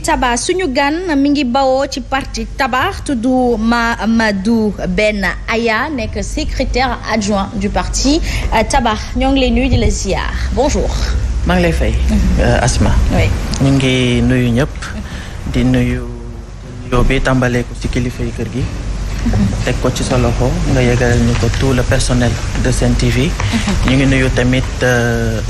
Taba suñu gan mi ngi bawoo ci parti Tabax tudd Mamadou Ben Aya nekk secrétaire adjoint du parti Tabax ñoo ngi lay nuyu di la ziar bonjour. maa ngi lay fay. Asma. oui ñu ngi nuyu ñëpp. di nuyu yow bi tàmbalee ko ci kilifa yi kër gi. teg ko ci sa loxo nga yëgalal ñu ko tout le personnel de Sen TV. ñu ngi nuyu tamit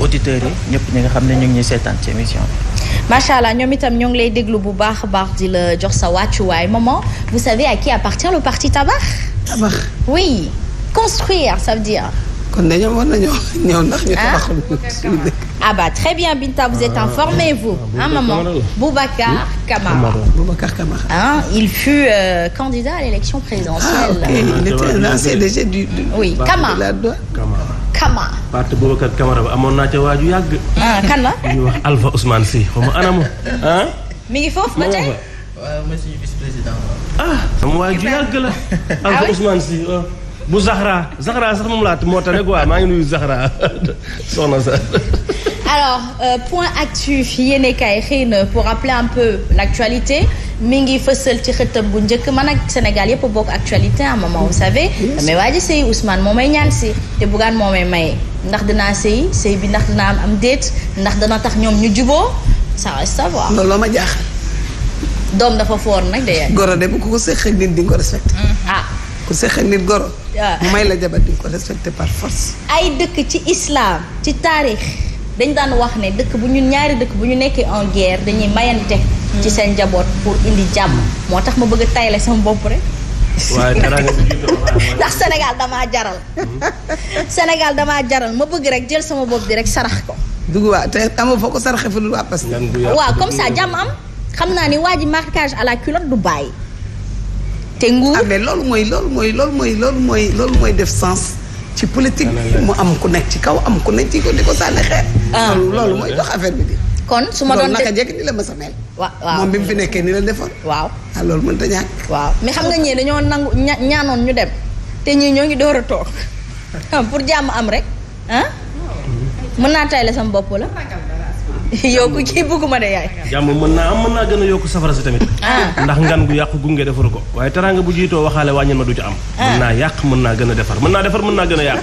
auditeurs yi ñëpp ñi nga xam ne ñu ngi ñuy seetaan ci émission bi. macha allah ñoom itam ñoo ngi lay déglu bu baax a baax di la jox sa wàccuwaay maman vous savez à qui appartient le parti Tabax. Tabax. oui construire ça veut dire. kon dañoo war nañoo ñëw ndax ñu tabaxul suñu dëkk. ah bah très bien Binta vous êtes informée vous hein maman. Boubacar Camara. Boubacar Camara. Hein, il fut candidat à l'élection présidentielle. Ah, ok. Il était un ancien DG du oui Kama. de la douane. Kama. parti Boubacar Camara ba amoon naa ca waaju yàgg. ah kan la. ñuy wax Alpha Ousmane Sy xaw ma anamu ah. mi ngi foofu ba tey. waaw mooy suñu vice-président. ah sama waaju yàgg la. Alpha Ousmane Sy bu Zahra sax moom laa moo tax ne quoi maa ngi nuyu Zahra soxna sa. alors point actu yéene kay xëy na pour rappeler un peu l'actualité mi ngi fësal ci xëtam bu njëkk man ak Sénégal yëpp bokk actualité à un moment vous savez damay waaj a sëy Ousmane moo may ñaan si te Bougane moo may maye ndax dinaa sëy bi ndax dinaa am déet ndax dana tax ñoom ñu juboo ça reste à voir. loolu ma jaaxal. doom dafa foor nag de. goro de bu ko seqee nit di nga ko respecté. ah. ku seqee nit goro. may la jabar di nga ko respecté par force. ay dëkk ci islam ci taarix dañ daan wax ne dëkk bu ñu ñaari dëkk bu ñu nekkee en guerre dañuy mayante ci seen njaboot pour indi jàmm moo tax ma bëgg a tayle sama bopp rek. waaye teraanga ndax Sénégal damaa jaral. Sénégal damaa jaral ma bëgg rek jël sama bopp bi rek sarax ko. dugg waa te amoo foo ko saraxee fu dul waa parce que. waaw comme ça jàmm am xam naa ni waa ji marquage à la culotte du bàyyi. te nguur ah mais loolu mooy def sens. ci politique mu am ku nekk ci kaw am ku nekk ci ko di ko sànni xeer. loolu mooy dox affaire bi di. kon su ma doon naka jekk ni la ma sa mel. waaw moom bi mu fi nekkee ni la defoon. waaw ah loolu mënut a ñàkk. waaw mais xam nga ñii dañoo nangu ñaanoon ñu dem te ñii ñoo ngi door a toog pour jàmm am rek ah mën naa tayle sama bopp la. yow ku kii bëgguma de yaay. jàmm mën naa gën a yokk safara si tamit. ndax ngan gu yàqu gunge defaru ko waaye teraanga bu jiitoo waxaale wàññil ma du ci am. mën naa yàq mën naa gën a defar mën naa gën a yàq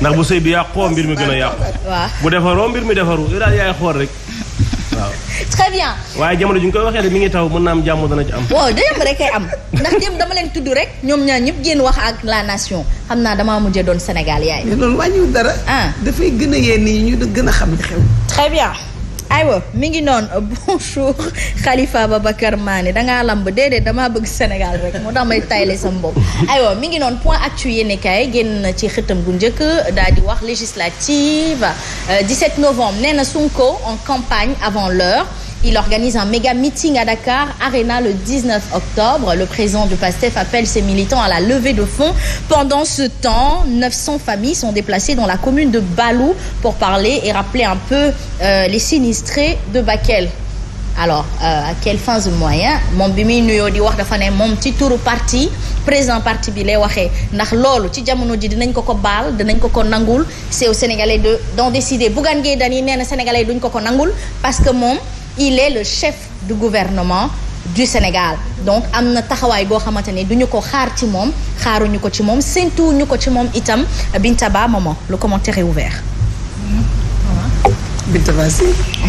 ndax bu sëy bi yàqoo mbir mi gën a yàqu. waaw bu defaroo mbir mi defaru yow daal yaay xool rek waaw. très bien. waaye jamono ju ñu koy waxee de mi ngi taw mën naa am jàmm dana ci am. waaw dem rek kay am ndax dem dama leen tudd rek ñoom ñaar ñëpp génn wax ak la nation xam naa damaa mujjee doon Sénégal yaay. mais loolu wàññiwul dara. dafay gën a yee nii ñu gën a xam li xew. très bien. aywa mi ngi noonu bonjour Khalifa Babacar Mané dangaa lamb déedéet damaa bëgg Sénégal rek moo tax may tayle sama bopp aywa mi ngi noonu point actu yéene kaay génn na ci xëtam bu njëkk daal di wax législative 17 novembre nee na Sonko en campagne avant l'heure. Il organise un méga meeting à Dakar Arena le 19 octobre. Le président du PASTEF appelle ses militants à la levée de fonds. Pendant ce temps, 900 familles sont déplacées dans la commune de Balou pour parler et rappeler un peu les sinistrés de Bakel. Alors, à quelles fins et moyens moom bi muy nuyoo di wax dafa ne moom ci turu parti président parti bi lay waxee ndax loolu ci jamono ji dinañ ko baal dinañ ko nangul c'est aux Sénégalais d'en décider. Bougane Gueye Dany nee na Sénégalais duñ ko nangul parce que moom il est le chef du gouvernement du Sénégal donc am na taxawaay boo xamante ne duñu ko xaar ci moom xaaruñu ko ci moom séntuwuñu ko ci moom itam. Binta Ba maman le commentaire est ouvert. Binta Ba si.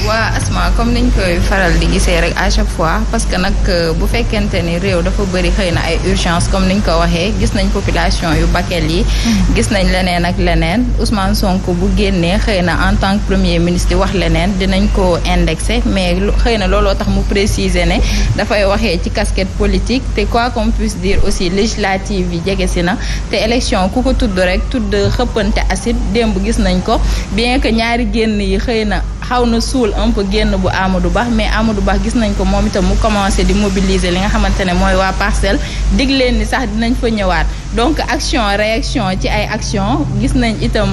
waa Asma comme niñ koy faral di gisee rek à chaque fois parce que nag bu fekkente ni réew dafa bëri xëy na ay urgence comme niñ ko waxee gis nañ population yu Bakel yi. gis nañ leneen ak leneen Ousmane Sonko bu génnee xëy na en tant que premier ministre di wax leneen dinañ ko indexé mais xëy na looloo tax mu préciser ne dafay waxee ci casquette politique te quoi qu'on puisse dire aussi législative yi jege si na te élection ku ko tudd rek tudd xëppante acide démb gis nañ ko bien que ñaari génn yi xëy na xaw na suul un peu génn bu Amadou Ba mais Amadou Ba gis nañ ko moom itam mu commencé di mobiliser li nga xamante ne mooy waa Parcelles dig leen ni sax dinañ fa ñëwaat donc action réaction ci ay action gis nañ itam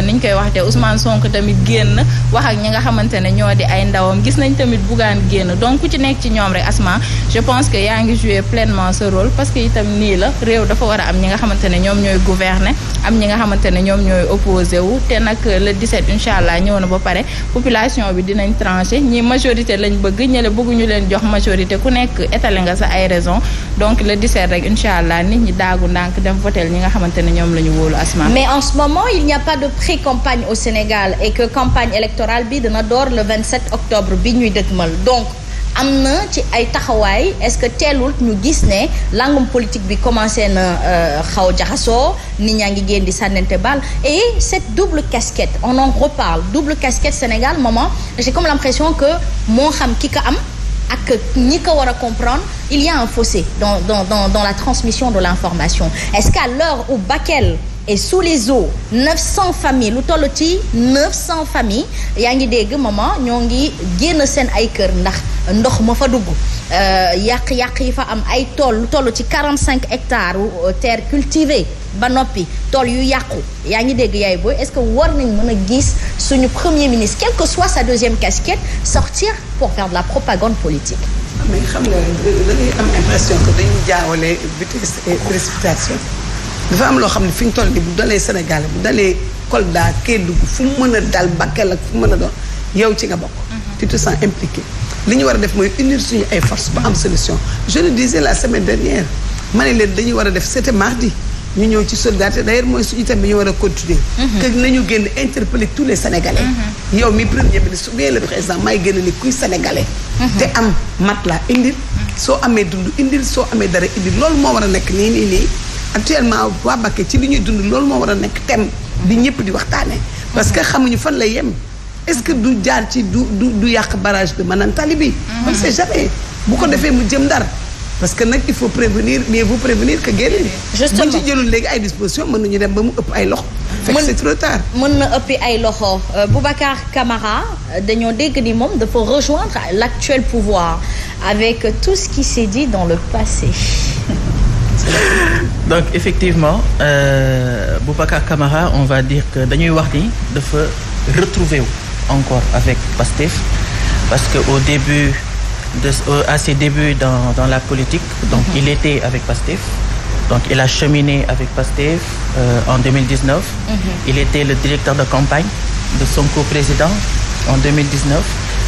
niñ koy waxte Ousmane Sonko tamit génn wax ak ñi nga xamante ne ñoo di ay ndawam gis nañ tamit Bougane génn donc ku ci nekk ci ñoom rek Asma je pense que yaa ngi jouer pleinement ce rôle parce que itam nii la réew dafa war a am ñi nga xamante ne ñoom ñooy gouverner am ñi nga xamante ne ñoom ñooy opposé wu te nag le 17 incha allah ñëw na ba pare population bi dinañ tranché ñi majorité lañ bëgg ñële bëgguñu leen jox majorité ku nekk étalé nga sa ay raison donc le 17 rek incha allah nit ñi daagu ndànk dem votel ñi nga xamante ne ñoom la ñu wóolu Asma. mais en ce moment il n'y a pas de pré-campagne au Sénégal et que campagne électorale bi dina door le 27 octobre bi ñuy dëgmal donc am na ci ay taxawaay est-ce que teelul ñu gis ne langum politique bi commencé na xaw jaxasoo nit ñaa ngi génn di sànnante bal et cette double casquette on en reparle double casquette Sénégal maman j'ai comme l'impression que moo xam ki ko am ak ñi ko war a comprendre il y a un fossé dans la transmission de l'information est-ce qu'à l'heure où Bakel et sous les eaux 900 familles lu toll ci 900 familles yaa ngi dégg maman ñoo ngi génn seen ay kër ndax ndox ma fa dugg yàq-yàq yi fa am ay tool lu toll ci 45 hectares terre cultivée ba noppi tool yu yàqu yaa ngi dégg yaay booy est-ce que war nañ mën a gis suñu premier ministre quelle que soit sa deuxième casquette sortir pour faire de la propagande politique. mais xam nga da ngay am impression que dañuy jaawale vitesse et précipitation. dafa am loo xam ne fi ñu toll nii bu dalee Sénégal bu dalee Kolda Kédougou fu mu mën a dal Bakel ak fu mu mën a doon yow ci nga bokk. tu te sens impliqué. li ñu war a def mooy unir suñu ay forces ba am solution je le disais la semaine dernière ma ne leen dañuy war a def c'était mardi ñu ñëw ci solidarité d'ailleurs mooy suñu thème bi ñu war a continuer. que nañu génn interpeller tous les Sénégalais. yow mi premier ministre ou bien le président may génn ni kuy sénégalais. te am matelas indil soo amee dund indil soo amee dara indil loolu moo war a nekk nii. actuellement waa Bakel ci li ñuy dund loolu moo war a nekk thème bi ñëpp di waxtaanee parce que xamuñu fan la yem est-ce que du jaar ci du yàq barrage de Manantali bi on ne sait jamais bu ko defee mu jëm Ndar parce que nag il faut prévenir mieux vaut prévenir que guérir justement buñ ci jëlul léegi ay dispositions mën nañu dem ba mu ëpp ay loxo fekk c'est trop tard mën na ëppi ay loxo Boubacar Camara dañoo dégg ni moom dafa rejoindre l'actuel pouvoir avec tout ce qui s'est dit dans le passé. Donc effectivement Boubacar Camara on va dire que dañuy wax ni dafa retrouver wu encore avec Pastef parce que au début à ses débuts dans la politique donc il était avec Pastef donc il a cheminé avec Pastef en 2019 il était le directeur de campagne de Sonko président en 2019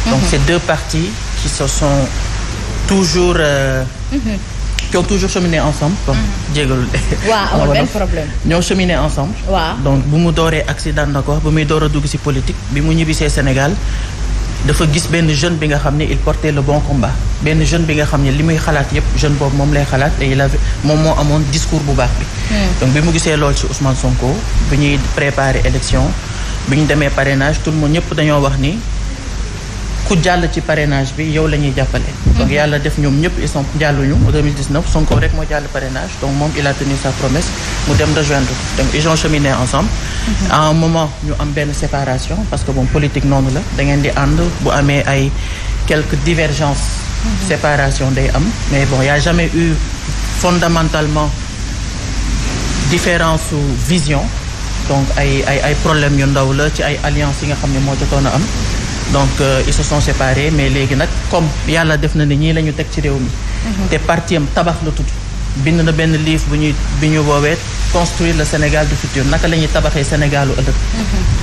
donc ces deux partis qui se sont toujours qui ont toujours cheminé ensemble. bon jégalul de. waaw amul benn problème. ñoo cheminé ensemble. waaw donc bu mu dooree accident d'accord bu muy door a dugg ci politique bi mu ñibbisee Sénégal dafa gis benn jeune bi nga xam ne il portait le bon combat benn jeune bi nga xam ne li muy xalaat yépp jeune boobu moom lay xalaat et il avait moom moo amoon discours bu baax bi. donc bi mu gisee lool ci Ousmane Sonko bi ñuy préparer élection bi ñu demee parrainage tout le monde ñëpp dañoo wax ni. ku jàll ci parrainage bi yow la ñuy jàppale. donc yàlla def ñoom ñëpp ils sont jàlluñu en 2019 Sonko rek moo jàll parrainage donc moom il a tenu sa promesse mu dem rejoindre donc ils ont cheminé ensemble. à un moment ñu am benn séparation parce que bon politique noonu la da ngeen di ànd bu amee ay quelques divergences. séparation day am mais bon y a jamais eu fondamentalement différence su vision donc ay problèmes yu ndaw la ci ay alliances yi nga xam ne moo jotoon a am. donc ils se sont séparés mais léegi nag comme yàlla def na ni ñii la ñu teg ci réew mi. te parti am tabax la tudd. bind na benn livre bi ñu woowee construire le Sénégal du futur naka la ñuy tabaxee Sénégalu ëllëg.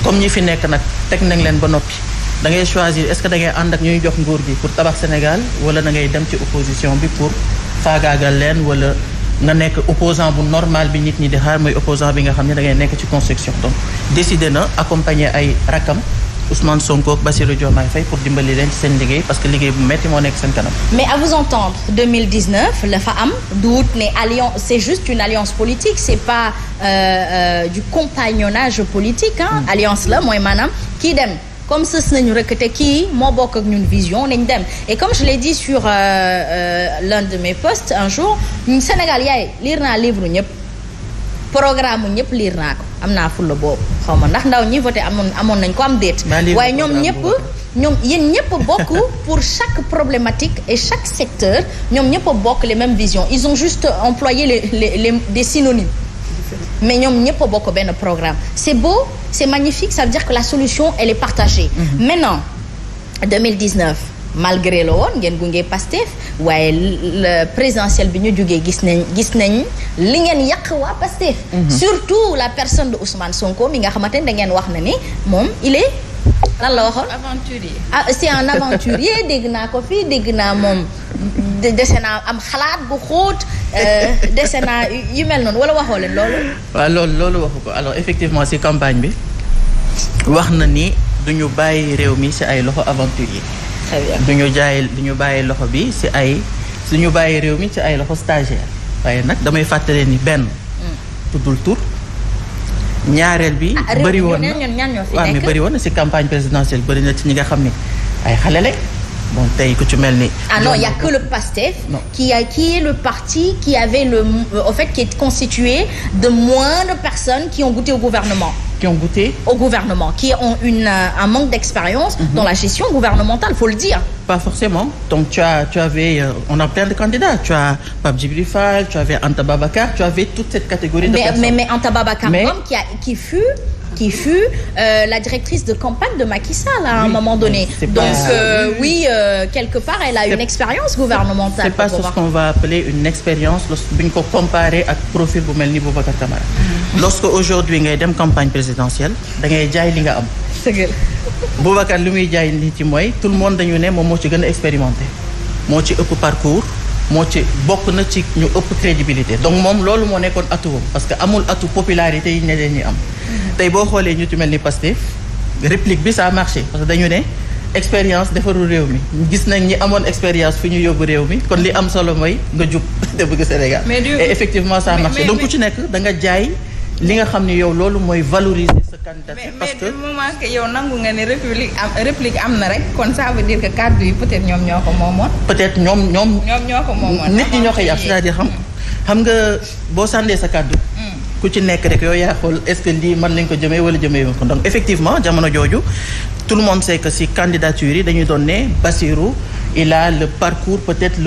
comme ñi fi nekk nag teg nañ leen ba noppi da ngay choisir est-ce que da ngay ànd ak ñuy jox nguur gi pour tabax Sénégal wala da ngay dem ci opposition bi pour faagaagal leen wala nga nekk opposant bu normal bi nit ñi di xaar mooy opposant bi nga xam ne da ngay nekk ci construction donc décidé na accompagner ay rakam. Ousmane Sonko ak Bassirou Diomaye Faye pour dimbali leen ci seen liggéey parce que liggéey bu metti moo nekk seen kanam. mais à vous entendre 2019 la fa am duut ne alliance c'est juste une alliance politique c'est pas du compagnonnage politique hein. alliance la mooy maanaam kii dem comme sës nañu rek te kii moo bokk ak ñun vision nañ dem et comme je l'ai dit sur l'un de mes posts un jour Sénégal yaay lire naa livre ñëpp programme ñëpp lire naa ko am naa fulla boobu xaw ma ndax ndaw ñi voté amoon nañ ko am déet waaye ñoom yéen ñëpp bokk pour chaque problématique et chaque secteur ñoom ñëpp bokk les mêmes visions ils ont juste employé les des synonymes mais ñoom ñëpp a bokk benn programme c'est beau c'est magnifique ça veut dire que la solution elle est partagée. Maintenant 2019 malgré la woon ngeen gunge Pastef waaye le présidentiel bi ñu jógee gis nañ li ngeen yàq waa Pastef. Surtout la personne de Ousmane Sonko mi nga xamante ne da ngeen wax na ni moom il est lan la waxoon. Aventurier. Ah c'est un aventurier dégg naa ko fii dégg naa moom dese naa am xalaat bu xóot dese naa yu mel noonu wala waxoo leen loolu. waaw loolu waxu ko alors effectivement ci campagne bi wax na ni duñu bàyyi réew mi ci ay loxo aventurier. Très bien. duñu bàyyi loxo bi ci ay suñu bàyyi réew mi ci ay loxo stagiaire waaye nag damay fàttale ni benn. tuddul tur. ñaareel bi. bëri woon na waaw mais bëri woon na ci campagne présidentielle bëri na ci ñi nga xam ni ay xale lañ bon tey ku ci mel ni. Ah non, il y a que le PASTEF qui est le parti qui avait qui est constitué de moins de personnes qui ont goûté au gouvernement. Qui ont un manque d'expérience dans la gestion gouvernementale, faut le dire. Pas forcément. Donc tu avais on a plein de candidats. Tu as Pape Djibril Fall, tu avais Anta Babacar, tu avais toute cette catégorie de personnes. Mais Anta Babacar qui fut la directrice de campagne de Macky Sall à un moment donné. Donc quelque part elle a une expérience gouvernementale. C'est pas ce qu'on va appeler une expérience buñ ko comparer ak profil bu mel ni Boubacar Camara. Lorsque aujourd'hui ngay dem campagne présidentielle da ngay jaay li nga am. Boubacar li muy jaay li ci mooy tout le monde dañu ne moom moo ci gën a expérimenté moo ci ëpp parcours moo ci bokk na ci ñu ëpp crédibilité donc moom loolu moo nekkoon atuwam parce que amul atu popularité yi ne leen ñi am. tey boo xoolee ñu ci mel ni Pastef réplique bi ça a marché parce que dañu ne expérience defarul réew mi gis nañ ñi amoon expérience fi ñu yóbbu réew mi kon li am solo mooy nga jub te bëgg Sénégal. et effectivement ça a marché donc ku ci nekk da nga jaay li nga xam ne yow loolu mooy valoriser sa candidature. parce que mais du moment que yow nangu nga ne réplique am na rek kon ça veut dire que kàddu yi peut-être ñoom ñoo ko moomoon. peut-être ñoom ñoo ko moomoon. nit ñi ñoo koy yàq c'est-à-dire xam nga boo sàndee sa kàddu. ku ci nekk rek yow yaa xool est-ce que lii man lañ ko jëmee wala jëmee ko donc effectivement jamono jooju tout le monde sait que si candidature yi dañuy doon ne Bassirou il a le parcours peut-être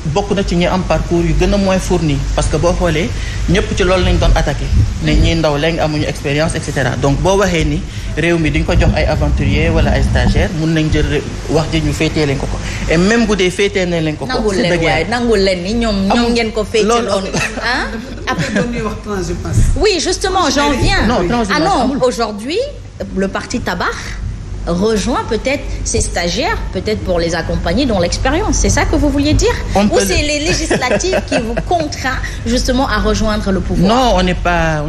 bokk na ci ñi am parcours yu gën a moins fourni parce que boo xoolee ñëpp ci loolu lañ doon attaqué ne ñi ndaw lañ amuñu expérience et cetera donc boo waxee ni réew mi duñ ko jox ay aventurier wala ay stagiaire mun nañ jël wax ji ñu féetee leen ko et même bu dee féetee nañ leen ko nangul leen ni ñoom ngeen ko féetee loolu après dañuy wax transhumance. Oui, justement, j'en viens. Non, aujourd'hui, le parti Tabac rejoint peut-être ces stagiaires, peut-être pour les accompagner dans l'expérience. C'est ça que vous vouliez dire? Ou c'est les législatives qui vous contraint justement à rejoindre le pouvoir? Non, on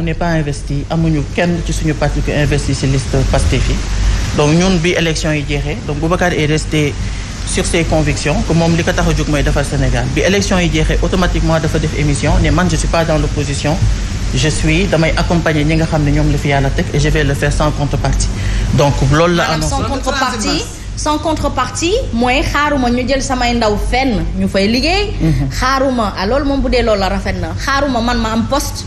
n'est pas investi. Amuñu kenn ci suñu parti qui investi ci liste Pastef yi. Donc ñun bi élection yi jeexee donc Boubacar est resté sur ses convictions que moom li ko tax a jóg mooy defar Sénégal bi élection yi jeexee automatiquement dafa def émission ne man je suis pas dans l'opposition damay accompagner ñi nga xam ne ñoom la fi yàlla teg et je vais le faire sans contrepartie donc loolu la annoncé sans contrepartie mooy xaaruma ñu jël samay ndaw fenn ñu fay liggéey xaaruma loolu moom bu dee loolu la rafet na xaaruma man ma am poste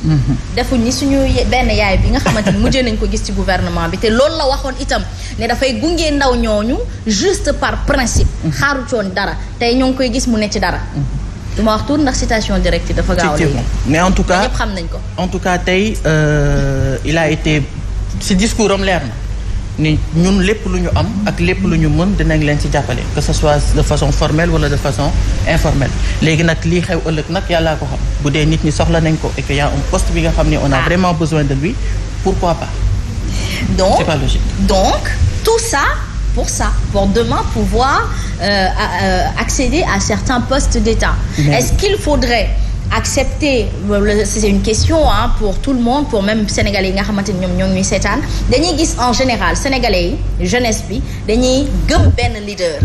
defuñ ni suñu benn yaay bi nga xamante ni mujjee nañ ko gis ci gouvernement bi te loolu la waxoon itam ne dafay gunge ndaw ñooñu juste par principe xaaru coon dara tey ñoo ngi koy gis mu ne ci dara du ma wax tuut ndax citation directe dafa gaaw a mais en tout cas ñëpp xam nañ ko en tout cas tey il a été si discours am leer na ni ñun lépp lu ñu am ak lépp lu ñu mën dinañ leen ci jàppale que ce soit de façon formelle wala de façon informelle léegi nag lii xew ëllëg nag yàllaa ko xam bu dee nit ñi soxla nañ ko et que y a un poste bi nga xam ne on a vraiment besoin de lui pourquoi pas donc c'est pas logique donc tout ça pour demain pouvoir accéder à certains postes d'État. Est-ce qu'il faudrait accepter, c'est une question pour tout le monde, pour même Sénégalais yi nga xamante ni ñoom ñoo ngi ñuy seetaan dañuy gis en général Sénégalais yi jeunesse bi dañuy gëm benn leader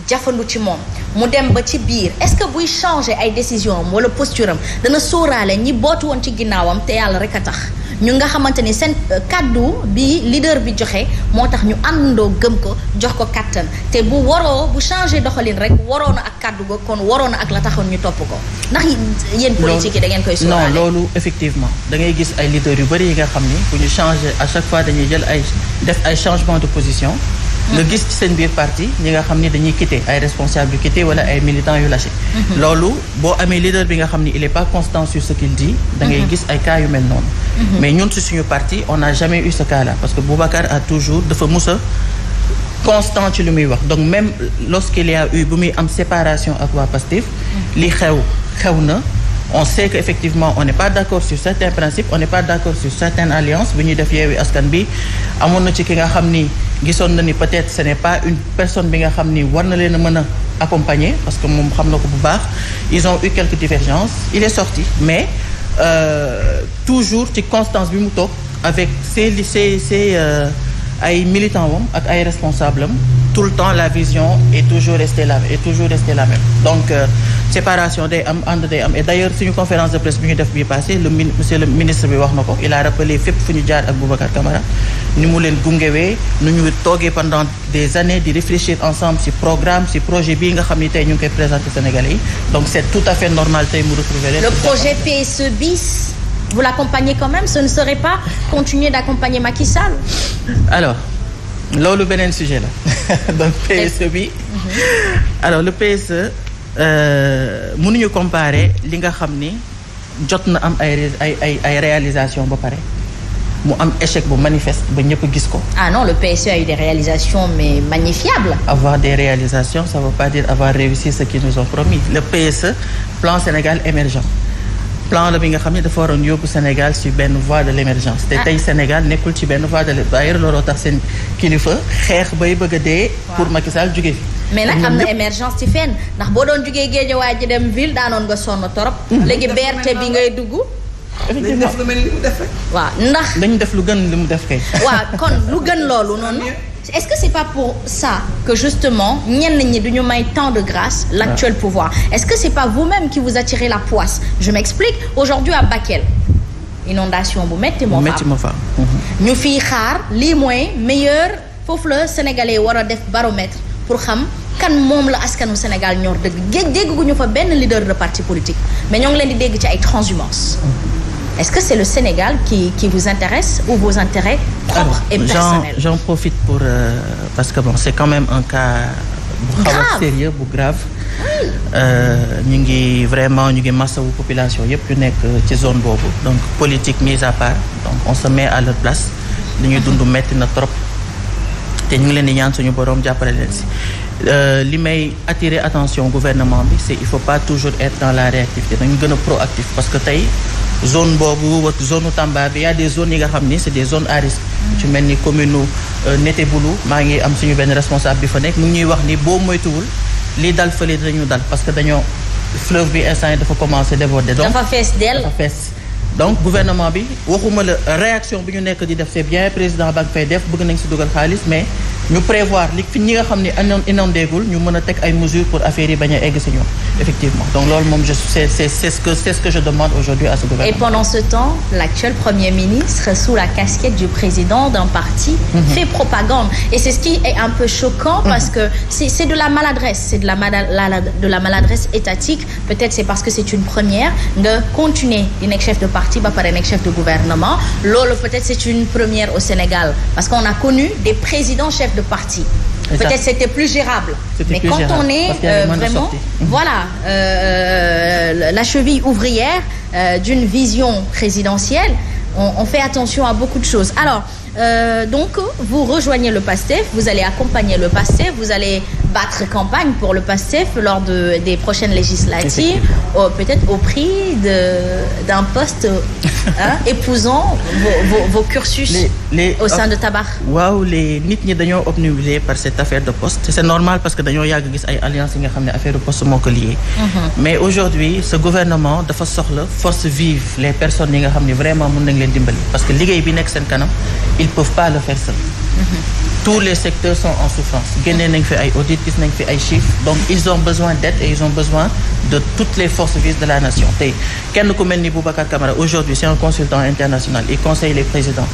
jafandu ci moom mu dem ba ci biir est-ce que buy changer ay décision am wala posture am dana sóoraale ñi bootu woon ci ginnaawam te yàlla rek a tax ñu nga xamante ni seen kaddu bi leader bi joxe moo tax ñu àndandoo gëm ko jox ko kattan te bu changer doxalin rek waroon na ak kaddu go kon waroon na ak la taxoon ñu topp ko ndax yéen politique yi da ngeen koy sóoraale. non loolu effectivement da ngay gis ay leaders yu bëri yi nga xam ni bu ñu changer à chaque fois dañuy jël def ay changement de position nga gis ci seen biir parti ñi nga xam ni dañuy quitter ay responsables yu quitter wala ay militants yu lâché. loolu boo amee leader bi nga xam ni il est pas constant sur ce qu'il dit. da ngay gis ay cas yu mel noonu. mais ñun ci suñu parti on n'a jamais eu ce cas-là parce que Boubacar a toujours dafa musa constant ci lu muy wax donc même lorsqu'il y a eu bu muy am séparation ak waa Pastef li xew na on sait que effectivement on n'est pas d'accord sur certains principes on n'est pas d'accord sur certaines alliances bi ñuy def Yewwi Askan bi amoon na ci ki nga xam ni gisoon na ni peut-être ce n'est pas une personne bi nga xam ni war na leen a mën a accompagner parce que moom xam na ko bu baax ils ont eu quelques divergences il est sorti mais toujours ci constance bi mu toog avec ses ay militants wam ak ay responsables am tout le temps la vision est toujours restée la même donc séparation day am ànd day am et d'ailleurs suñu conférence de presse bi ñu def bii passé monsieur le ministre bi wax na ko il a rappelé fépp fu ñu jaar ak Boubacar Camara ni mu leen gungewee nu ñu toogee pendant des années di réfléchir ensemble ci programme ci projet bii nga xam ni tey ñu ngi koy présenter Sénégalais yi donc c'est tout à fait normal tey mu retrouver le projet PSE bis vous l'accompagnez quand même ce ne serait pas continuer d'accompagner Macky Sall. alors loolu beneen sujet la donc PSE bi alors le PSE mënuñu comparer li nga xam ni jot na am ay réalisation ba pare mu am échec bu manifeste ba ñëpp gis ko. ah non le PSE a eu des réalisations mais magnifiables. avoir des réalisations ça veut pas dire avoir réussi ce qu'ils nous ont promis le PSE plan Sénégal émergent plan la bi nga xam ne dafa waroon yóbbu Sénégal ci benn voie de l'émergence te tey Sénégal nekkul ci benn voie de d'ailleurs looloo tax seen kilifa xeex bay bëgg a dee pour Macky Sall jóge fi mais nag am na émergence ci fenn ndax boo doon jógee Guédiawaye ji dem ville daanoon nga sonn torop léegi BRT bi ngay dugg dañ def lu mel ni mu def rek waaw ndax dañu def lu gën li mu def kay waaw kon lu gën loolu noonu est-ce que c'est pas pour ça que justement ñenn ñi duñu may tant de grâce l'actuel pouvoir est-ce que c'est pas vous-même qui vous attirez la poisse je m'explique aujourd'hui à Bakel inondation bu metti moo fa ñu fiy xaar lii mooy meilleur foofu la sénégalais war a def baromètre pour xam kan moom la askanu Sénégal ñor dëgg dégg gu ñu fa benn leader de parti politique mais ñoo ngi leen di dégg ci ay transhumance est-ce que c'est le Sénégal qui vous intéresse ou vos intérêts propres et personnels? J'en profite pour parce que bon c'est quand même un cas bu xaw a sérieux bu grave ñu ngi masawu population yëpp yu nekk ci zone boobu donc politique mise à part donc on se met à leur place li ñuy dund metti na trop te ñu ngi leen di ñaan suñu boroom jàppale leen si li may attirer attention gouvernement bi c'est il faut pas toujours être dans la réactivité dañu gën a proactif parce que tey zone boobu ak zone Tamba bi y a des zones yi nga xam ni c'est des zones à risque ci mel ni commune Neteboulou maa ngi am suñu benn responsable bi fa nekk mu ngi ñuy wax ni boo moytuwul lii dal fële dañu dal parce que dañoo fleuve bi instant yi dafa commencer déborder donc dafa fees dell donc gouvernement bi waxuma la réaction bi ñu nekk di def c'est bien président ba nga fay def bëgg nañ si dugal xaalis mais ñu prévoir li fi ñi nga xam ne inondéegul ñu mën a teg ay mesures pour affaire yi bañ a egg si ñoom effectivement donc loolu moom c'est ce que je demande aujourd'hui à ce gouvernement. Et pendant ce temps l'actuel Premier ministre sous la casquette du président d'un parti fait propagande et c'est ce qui est un peu choquant parce que c'est de la maladresse c'est de la maladresse étatique peut-être c'est parce que c'est une première nga continuer di nekk chef de parti ba pare nekk chef de gouvernement loolu peut-être c'est une première au Sénégal parce qu'on a connu des présidents chefs de parti peut-être c'était plus gérable mais quand on est vraiment voilà la cheville ouvrière d'une vision présidentielle on fait attention à beaucoup de choses alors donc vous rejoignez le PASTEF vous allez accompagner le PASTEF vous allez battre campagne pour le PASTEF lors des prochaines législatives peut-être au prix d'un poste épousant vos cursus au sein de Tabax. waaw les nit ñi dañoo obnubilé par cette affaire de poste c'est normal parce que dañoo yàgg gis ay alliances yi nga xam ne affaire de poste moo ko lié mais aujourd'hui ce gouvernement dafa soxla force vive les personnes yi nga xam ne vraiment mën nañ leen dimbali parce que liggéey bi nekk seen kanam ils peuvent pas le faire seuls tous les secteurs sont en souffrance génnee nañ fi ay audits gis nañ fi ay chiffres donc ils ont besoin d'aide et ils ont besoin de toutes les forces vives de la nation tey kenn ku mel ni Boubacar Camara aujourd'hui c'est un consultant international il conseille les présidents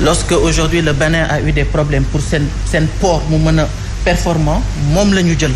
lorsque aujourd'hui le Bénin a eu des problèmes pour seen port mu mën a performant moom la ñu jël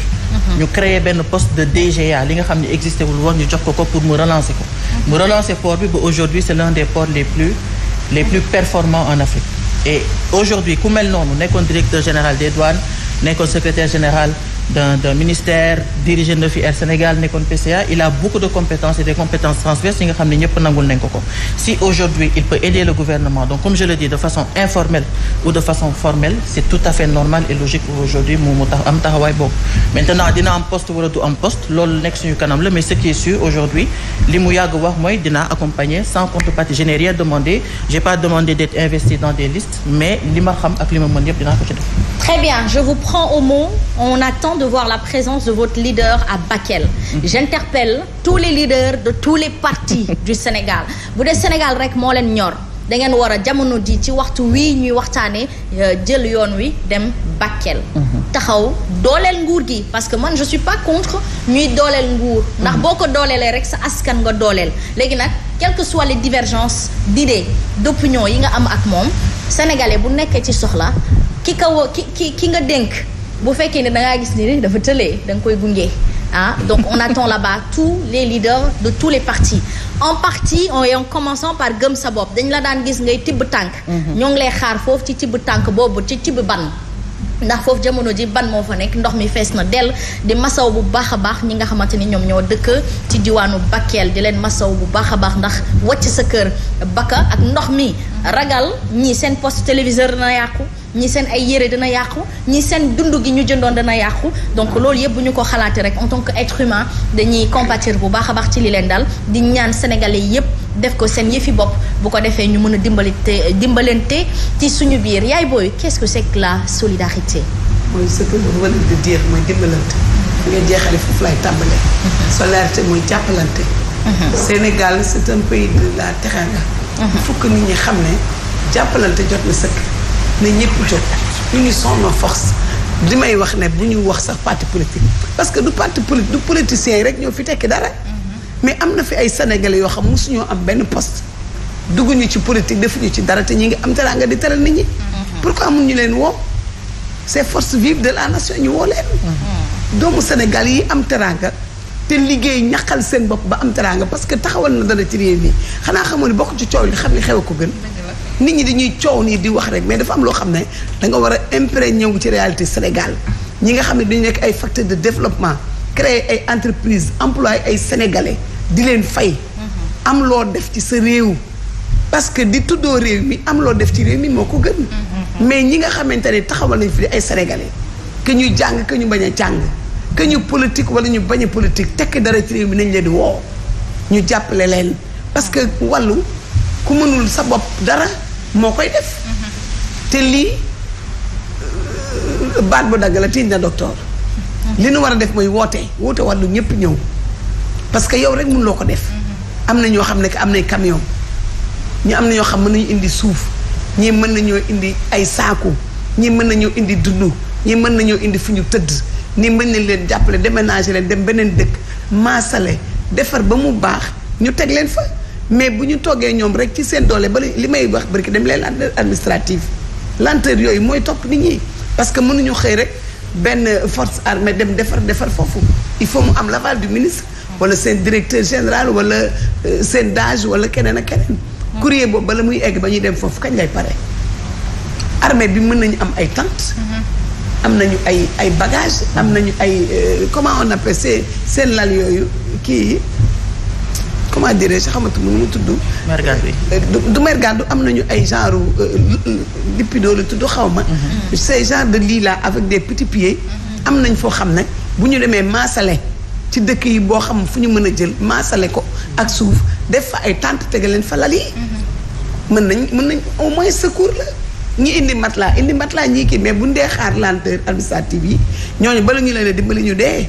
ñu créer benn poste de DGA li nga xam ne existé wul woon ñu jox ko pour mu relancer port bi ba aujourd'hui c'est l'un des ports les plus performants en Afrique et aujourd'hui ku mel noonu nekkoon directeur général des douanes nekkoon secrétaire général d'un ministère dirigé na fi Air Sénégal nekkoon PCA il a beaucoup de compétences et des compétences transverses yi nga xam ne ñëpp nangul nañ ko si aujourd'hui il peut aider le gouvernement donc comme je le dis de façon informelle ou de façon formelle c'est tout à fait normal et logique aujourd'hui mu tax am taxawaay boobu maintenant dina am poste wala du am poste loolu nekk suñu kanam la mais ce qui est sûr aujourd'hui li mu yàgg wax mooy dinaa accompagner sans contrepartie je n'ai rien demandé j'ai pas demandé d'être investi dans des listes mais li ma xam ak li ma mën yëpp dinaa ko ci def. Très bien, je vous prends au mot. On attend de voir la présence de votre leader à Bakel. J'interpelle tous les leaders de tous les partis du Sénégal. Bu dee Sénégal rek moo leen ñor da ngeen war a jamono ji ci waxtu wii ñuy waxtaanee jël yoon wi dem Bakel. taxaw dooleel nguur gi parce que man je suis pas contre ñuy dooleel nguur. ndax boo ko dooleelee rek sa askan nga dooleel léegi nag quelles que soient les divergences d'idées d'opinion yi nga am ak moom sénégalais bu nekkee ci soxla. ki nga dénk bu fekkee ne da ngaa gis ni dafa tëlee da nga koy gunge donc on attend là-bas tous les leaders de tous les partis en partie en commençant par gëm sa bopp dañ la daan gis ngay tibb tànk ñoo ngi lay xaar foofu ci tibb tànk boobu ci tibb ban ndax foofu jamono ji ban moo fa nekk ndox mi fees na dell di masaw bu baax a baax ñi nga xamante ni ñoom ñoo dëkk ci diwaanu Bakel di leen masaw bu baax a baax ndax wàcc sa kër baka ak ndox mi ragal ñii seen poste téléviseur dina yàqu ñii seen ay yére dina yàqu ñii seen dund gi ñu jëndoon dina yàqu donc loolu yëpp bu ñu ko xalaatee rek en tant que être humain dañuy compatir bu baax a baax ci li leen dal di ñaan sénégalais yëpp def ko seen yëfi bopp bu ko defee ñu mën a dimbalante ci suñu biir yaay booy qu'est-ce que c'est que la solidarité. mooy ce que vous venez de dire mooy dimbalante. nga jeexale foofu laay tàmbalee. solidarité mooy jàppalante. Sénégal c'est un pays de la teranga. il faut que nit ñi xam ne jàppalante jot na sëkk. na ñëpp jóg ñu sont nos forces li may wax ne bu ñu wax sax parti politique parce que du parti politique du politiciens yi rek ñoo fi tekki dara mais am na fi ay sénégalais yoo xam mosuñoo am benn poste dugguñu ci politique defuñu ci dara te ñi ngi am teraanga di teral nit ñi pourquoi mun ñu leen woo ces forces vives de la nation ñu woo leen doomu Sénégal yi am teraanga te liggéey ñaqal seen bopp ba am teraanga parce que taxawal na dara ci réew mi xanaa xamoo ni bokk ci coow li xam ni xew a ko gën nit ñi dañuy coow nii di wax rek mais dafa am loo xam ne da nga war a imprégné wu ci réalité Sénégal ñi nga xam ne dañu nekk ay facteurs de développement créer ay entreprises employer ay sénégalais di leen fay. am loo def ci sa réew. parce que di tuddoo réew mi am loo def ci réew mi moo ko gën. mais ñi nga xamante ne taxawal nañ fi di ay sénégalais que ñuy jàng que ñu bañ a jàng que ñu politique wala ñu bañ a politique tekki dara ci réew mi nañ leen di woo ñu jàppale leen parce que wàllu ku mënul sa bopp dara. moo koy def te lii baat bu dagg la tiiñ na docteur li nu war a def mooy woote wàllu ñëpp ñëw parce que yow rek mënuloo ko def am na ñoo xam ne que am nay camion ñu am na ñoo xam mën nañu indi suuf ñii mën nañoo indi ay saaku ñii mën nañoo indi dund ñii mën nañoo indi fu ñu tëdd nii mën nañ leen jàppale déménager leen dem beneen dëkk maasale defar ba mu baax ñu teg leen fa mais bu ñu toggee ñoom rek ci seen doole ba li may wax barki dem leen administrative lenteur yooyu mooy topp nit ñi parce que mënuñu xëy rek benn force armée dem defar foofu il faut mu am l'aval du ministre wala seen directeur général wala seen DAGE wala keneen ak keneen courrier boobu bala muy egg ba ñuy dem foofu kañ lay pare armée bi mën nañu am ay tentes am nañu ay bagages am nañu ay comment on appelle seen lal yooyu kii comment dirais-je xamatu nu mu tudd. mergadu du mergadu am nañu ay genre lipido la tudd xaw ma. ces genre de lits là avec des petits pieds. am nañ foo xam ne bu ñu demee maasale ci dëkk yi boo xam fu ñu mën a jël maasale ko ak suuf def fa ay tentes tegal leen fa lal yi. mën nañ au moins secours la ñi indi matelas ñii kii mais bu ñu dee xaar lenteur administrative yi ñooñu bala ñu leen a dimbali ñu dee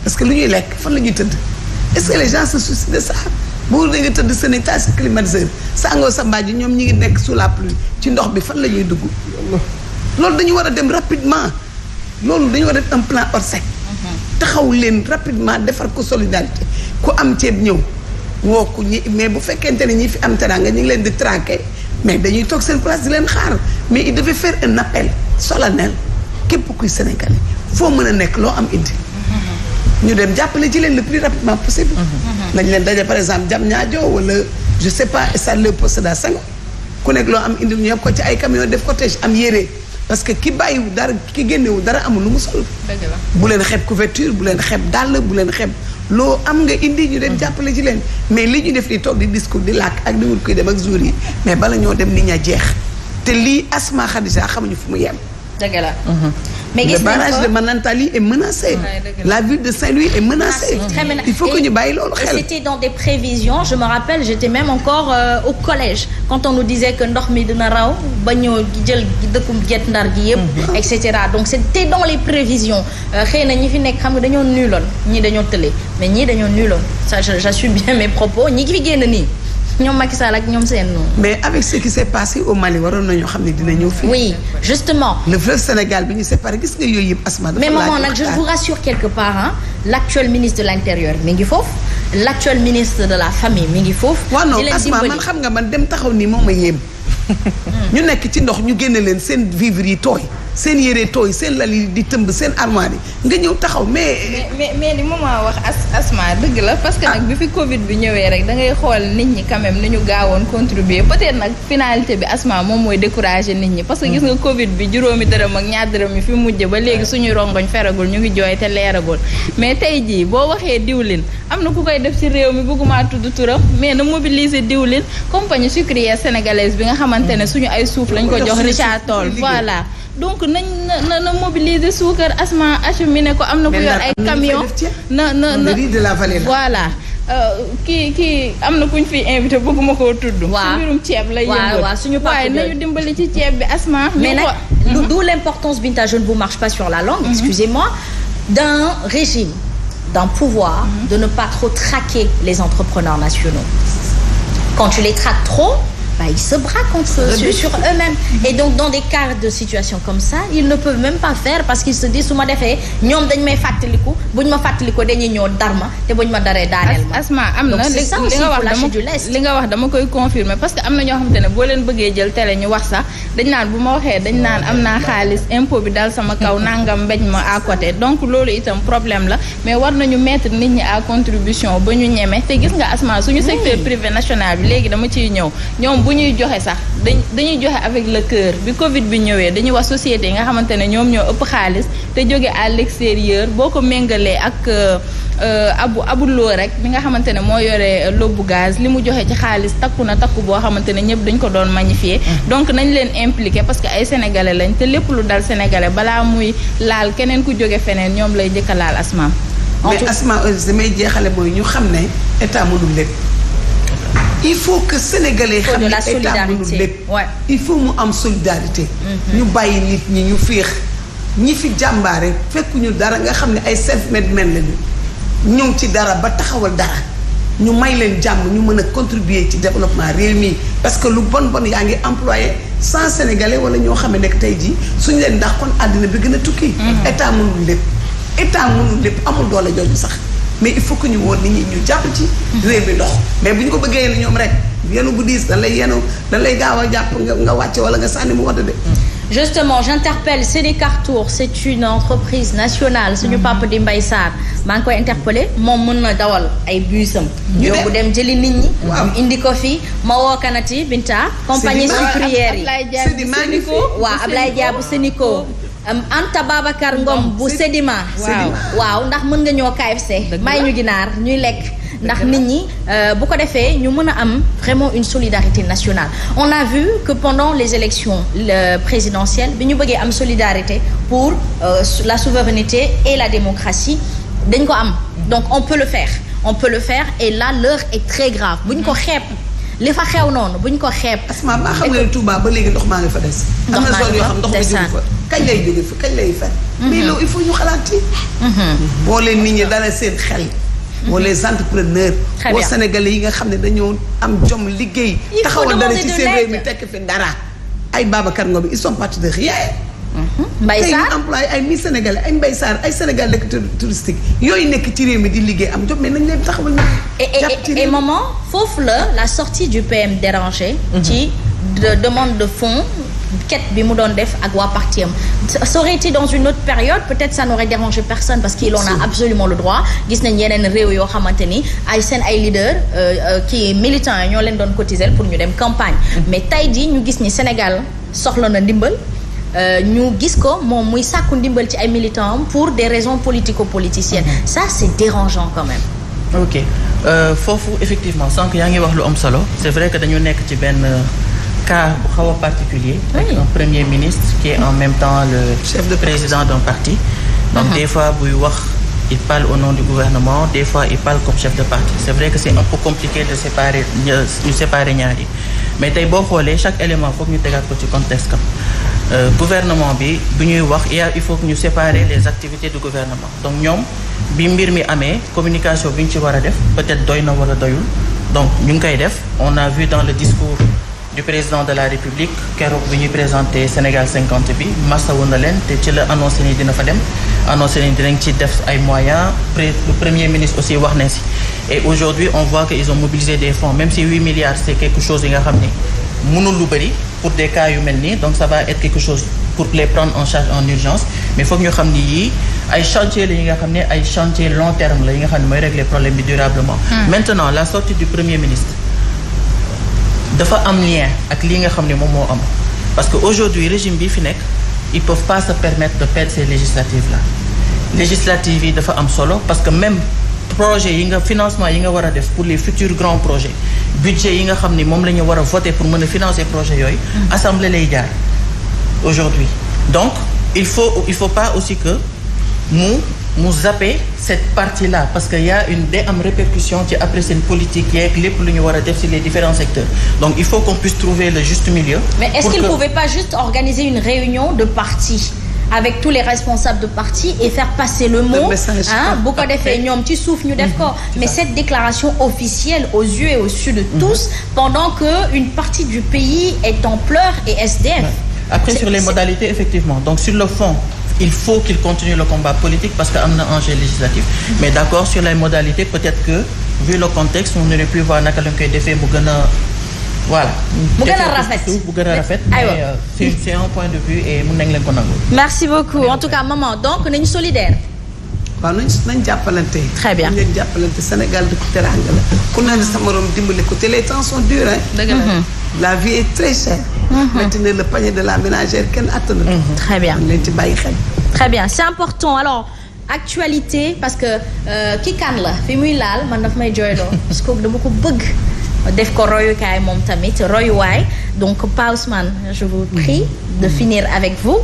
parce que lu ñuy lekk fan la ñuy tëdd est-ce que les gens se soucient de ça. bu da nga tëdd seen étage climatiseur sangoo sa mbaaj ñoom ñi ngi nekk sous la pluie ci ndox bi fan la ñuy dugg loolu dañu war a dem rapidement loolu dañu war a def un plan Orsec taxaw leen rapidement defar ko solidarité ku am ceeb ñëw woo ko ñi mais bu fekkente ne ñi fi am teranga ñu ngi leen di traquer mais dañuy toog seen place di leen xaar mais il devait faire un appel solennel képp kuy sénégalais foo mën a nekk loo am indi ñu dem jàppale ci leen le plus rapidement possible. nañ leen daje par exemple Diamniadio wala je sais pas Stade Léopold Sédar Senghor ku nekk loo am indi ñu yëpp ko ci ay camion def cortège am yére parce que ki bàyyiwu dara ki génnewu dara amul lu mu sol. dëgg la bu leen xeeb couverture bu leen xeeb dàll bu leen xeeb loo am nga indi ñu dem jàppale ci leen mais li ñu def ni toog di discours di làkk ak di wut koy dem ak jour yi mais bala ñoo dem nit ña jeex te lii Asma Khadija xamuñu fu mu yem. dëgg la. mais le barrage de Manantali est menacé. La ville de Saint-Louis est menacée. Il faut que ñu bàyyi loolu xel. C'était dans des prévisions je me rappelle j'étais même encore au collège quand on nous disait que ndox mi dina raw ba ñoo jël dëkkum Guet Ndar gi yëpp. et cetera donc c'était dans les prévisions xëy na ñi fi nekk xam nga dañoo nuloon ñii dañoo tële mais ñii dañoo nuloon ça j'assume bien mes propos ñi fi génn nii. ñoom Macky Sall ak ñoom seen. mais avec ce qui s'est passé au Mali waroon nañoo xam ne dina ñëw fii. oui justement. le fleuve Sénégal bi ñu séparé gis nga yooyu yëpp Asma. mais maman nag je vous rassure quelque part hein l'actuel ministre de l'intérieur mi ngi foofu l'actuel ministre de la famille mi ngi foofu. waaw non Asma man xam nga man dem taxaw nii moom a yéem. ñu nekk ci ndox ñu génne leen seen vivres yi tooy. seen yére tooy seen lal yi di tëmb seen armoire yi nga ñëw taxaw mais li maman wax Asma dëgg la parce que nag bi fi Covid bi ñëwee rek da ngay xool nit ñi quand même ni ñu gaawoon contribuer peut-être nag finalité bi Asma moom mooy décourager nit ñi parce que gis nga Covid bi juróomi dërëm ak ñaar dërëm yi fi mujj ba léegi suñuy rongoñ feragul ñu ngi jooy te leeragul mais tey jii boo waxee diwlin am na ku koy def ci réew mi bëgguma tudd turam mais na mobiliser diwlin compagnie sucrière sénégalaise bi nga xamante ne suñu ay suuf lañ ko jox Richard Toll voilà donc nañ na mobiliser suukar Asma acheminé ko am na ku yor ay camion na de la vallée voilà kii am na kuñ fi invité bëgguma koo tudd ci mbirum ceeb lay yëngal suñu waaye nañu dimbali ci ceeb bi Asma mais nag d'où l'importance Binta je ne vous marche pas sur la langue excusez-moi d'un régime d'un pouvoir de ne pas trop traquer les entrepreneurs nationaux quand tu les traques trop ils se braquent sur eux-mêmes et donc dans des cas de situation comme ça ils ne peuvent même pas faire parce qu'ils se disent su ma defee ñoom dañ may fàttaliku buñ ma fàttaliko dañuy ñëw darma te buñ ma daree daaneel ma Asma am na li nga wax dama koy confirmer parce que am na ñoo xamante ne boo leen bëggee jël télé ñu wax sax dañ naan bu ma waxee dañ naan am naa xaalis impôt bi dal sama kaw nangam mbéj ma à côté donc loolu itam problème la mais war nañu mettre nit ñi à contribution ba ñu ñeme te gis nga Asma suñu secteur privé national bi léegi dama ciy ñëw ñoom bu ñuy joxe sax dañuy joxe avec le cœur bi Covid bi ñëwee dañuy wax société yi nga xamante ne ñoom ñoo ëpp xaalis te jóge à l'extérieur boo ko méngalee ak abu loo rek bi nga xamante ne moo yore lobbu gaz li mu joxe ci xaalis takku boo xamante ne ñëpp dañ ko doon magnifier donc nañ leen impliqué parce que ay sénégalais lañ te lépp lu dal sénégalais balaa muy laal keneen ku jóge feneen ñoom lay jëkka laal Asma mais Asma damay jeexale mooy ñu xam ne état mënul lépp il faut que sénégalais xam ne état mënul lépp il faut mu am solidarité ñu bàyyi nit ñi ñu féex ñi fi jàmbaare fekkuñu dara nga xam ne ay self-made men lañu ñëw ci dara ba taxawal dara ñu may leen jàmm ñu mën a contribuer ci développement réew mi parce que lu bon yaa ngi employé 100 sénégalais wala ñoo xam ne nekk tey jii suñu leen ndax kon àddina bi gën a tukki état mënul lépp amul doole jooju sax mais il faut que ñu woon nit ñi ñu jàpp ci réew mi dox mais bu ñu ko bëggee yéen ñoom rek yenu bu diis dañ lay gaaw a jàpp nga wàcce wala nga sànni mu wadd de justement j'interpelle Sénécartour c'est une entreprise nationale suñu papa di Mbaye Sarr maa ngi koy interpellé moom mën na dawal ay busam yóbbu dem jëli nit ñi ñu indi ko fii ma woo kanati Binta compagnie sucrière yi Ablaye Dia bu Sénico Anta Babacar Ngom bu Sedima waaw ndax mën nga ñoo KFC may ñu ginaar ñuy lekk ndax nit ñi bu ko defee ñu mën a am vraiment une solidarité nationale on a vu que pendant les élections présidentielles bi ñu bëggee am solidarité pour la souveraineté et la démocratie dañ ko am donc on peut le faire et là l'heure est très grave bu ñu ko xeeb li fa xew noonu bu ñu ko xeeb Asma maa xam nga ne Touba ba léegi ndox maa ngi fa des am na zone yoo xam ndox ma jóge fa kañ lay jóge fa kañ lay fer mais loolu il faut ñu xalaat ci boo leen nit ñi dala seen xel boo les entrepreneurs boo sénégalais yi nga xam ne dañoo am jom liggéey taxawal dara ci seen réew mi tekk fi dara ay Babacar Ngom ils sont partis de rien Mbaye Sarr tey employé ay mi sénégalais ay Mbaye Sarr ay sénégal nekk touristique yooyu nekk ci réew mi di liggéey am jom mais nañ leen taxawal na et maman foofu la sortie du PM dérangé ci de demande de fonds quête bi mu doon def ak waa parti am ça aurait été dans une autre période peut-être ça n'aurait dérangé personne parce qu'il en a absolument le droit gis nañ yeneen réew yoo xamante ni ay seen ay leaders qui militants yi ñoo leen doon cotiser pour ñu dem campagne mais tey jii ñu gis ni Sénégal soxla na ndimbal ñu gis ko moom muy sàkku ndimbal ci ay militants pour des raisons politico-politiciennes ça c'est dérangeant quand même. ok foofu effectivement sànq yaa ngi wax lu am solo c'est vrai que dañu nekk ci benn cas bu xaw a particulier avec un premier ministre qui est en même temps le chef de président d'un parti donc des fois buy wax il parle au nom du gouvernement des fois il parle comme chef de parti c'est vrai que c'est un peu compliqué de séparer ñaar yi mais tey boo xoolee chaque élément foog ñu tegaat ko ci contexte kam gouvernement bi bu ñuy wax il faut que ñu séparer les activités du gouvernement donc ñoom bi mbir mi amee communication bi ñu ci war a def peut-être doy na wala doyul donc ñu ngi koy def on a vu dans le discours du président de la République keroog bi ñuy présenté Sénégal 50 bi masawu na leen te ci la annoncé ni dina fa dem annoncé ni dinañ ci def ay moyens le premier ministre aussi wax na si et aujourd'hui on voit que ils ont mobilisé des fonds même si 8 milliards c'est quelque chose yi nga xam ne mënul lu bëri pour des cas yu mel nii donc ça va être quelque chose pour les prendre en charge en urgence mais foog ñu xam ni yii ay chantier la yi nga xam ne ay chantier long terme la yi nga xam ne mooy régler problème bi durablement maintenant la sortie du premier ministre dafa am lien ak li nga xam ne moom moo am parce que aujourd'hui régime bi fi nekk ils peuvent pas se permettre de perdre ces législatives là législatives yi dafa am solo parce que même projet yi nga financement yi nga war a def pour les futurs grands projets budget yi nga xam ni moom la ñu war a voter pour mën a financer projet yooyu assemblée lay jaar aujourd'hui donc il faut pas aussi que mu zapper cette partie-là parce que y a une day am répercussion ci après seen politique yeeg lépp lu ñu war a def ci les différents secteurs donc il faut qu'on puisse trouver le juste milieu. Mais est-ce qu'il pouvait pas juste organiser une réunion de parti avec tous les responsables de parti et faire passer le mot bu ko defee ñoom ci suuf ñu def ko mais cette déclaration officielle aux yeux et aux yeux de tous pendant que une partie du pays est en pleurs et SDF. Après sur les modalités effectivement donc sur le fond il faut qu'il continue le combat politique parce que am na enjeu législatif mais d'accord sur les modalités peut-être que vu le contexte on aurait pu voir naka lañ koy defee mu gën a voilà mu gën a rafet bu gën a rafet mais c'est un point de vue et mën nañ leen ko nangu. Merci beaucoup en tout cas maman donc nañu solidaire. waaw nañ jàppalante. Très bien nañ leen jàppalante Sénégal du teranga la ku ne sa morom dimbali ko te les temps sont durs hein. dëgg la la vie est très chère. maintenant le panier de la ménagère kenn attanu. Très bien leen ci bàyyi xel. Très bien c'est important alors actualité parce que ki kan la fi muy laal man daf may jooyloo parce que dama ko bëgg def ko royukaay moom tamit royuwaay donc Pa Ousmane je vous prie de finir avec vous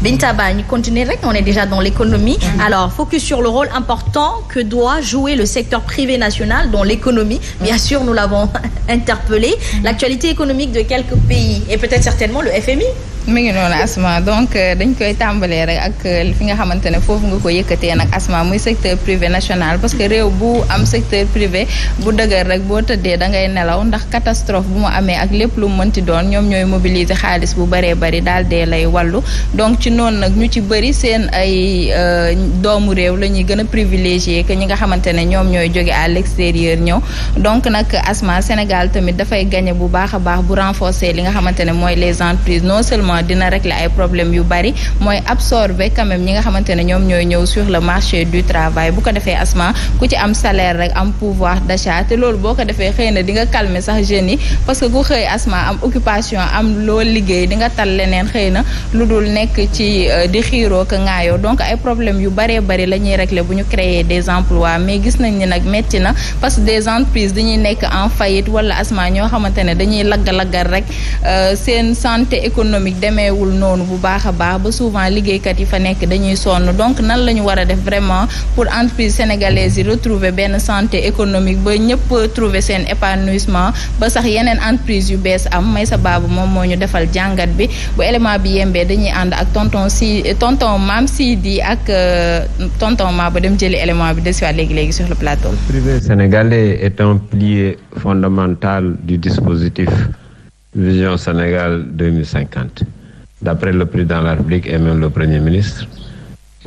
Binta Ba ñu continuer rek on est déjà dans l'économie alors focus sur le rôle important que doit jouer le secteur privé national dans l'économie bien sûr nous l'avons interpellé l'actualité économique de quelques pays et peut-être certainement le FMI. mi ngi noonu Asma donc dañ koy tàmbalee rek ak fi nga xamante ne foofu nga ko yëkkatee nag Asma muy secteur privé national parce que réew bu am secteur privé bu dëgër rek boo tëddee da ngay nelaw ndax catastrophe bu mu amee ak lépp lu mënti doon ñoom ñooy mobiliser xaalis bu bëree bëri daal dee lay wàllu donc ci noonu nag ñu ci bëri seen ay doomu réew la ñuy gën a privilégié que ñi nga xamante ne ñoom ñooy jóge à l'extérieur ñëw donc nag Asma Sénégal tamit dafay gagné bu baax a baax bu renforcer li nga xamante ne mooy les entreprises non seulement dina régler ay problèmes yu bari mooy absorber quand même ñi nga xamante ne ñoom ñooy ñëw sur le marché du travail bu ko defee Asma ku ci am salaire rek am pouvoir d'achat te loolu boo ko defee xëy na di nga calmer sax jeunes yi parce que ku xëy Asma am occupation am loo liggéey di nga tal leneen xëy na lu dul nekk ci di xiiroo ka ngaayoo donc ay problèmes yu baree bari la ñuy régler bu ñu créer des emplois mais gis nañ ni nag metti na parce que des entreprises dañuy nekk en faillite wala Asma ñoo xamante ne dañuy lagga-laggal rek seen santé économique demeewul noonu bu baax a baax ba souvent liggéeykat yi fa nekk dañuy sonn donc nan la ñu war a def vraiment pour entreprise sénégalaise yi retrouver benn santé économique ba ñëpp trouver seen épanouissement ba sax yeneen entreprise yu bees am may sa baabu moom moo ñu defal jàngat bi bu élément bi yembee dañuy ànd ak tonton Mame Sidi ak tonton Ma ba dem jëli élément bi desiwaat léegi sur le plateau. Le privé sénégalais est un pilier fondamental du dispositif Vision Sénégal 2050. D'après le président de la République et même le Premier ministre,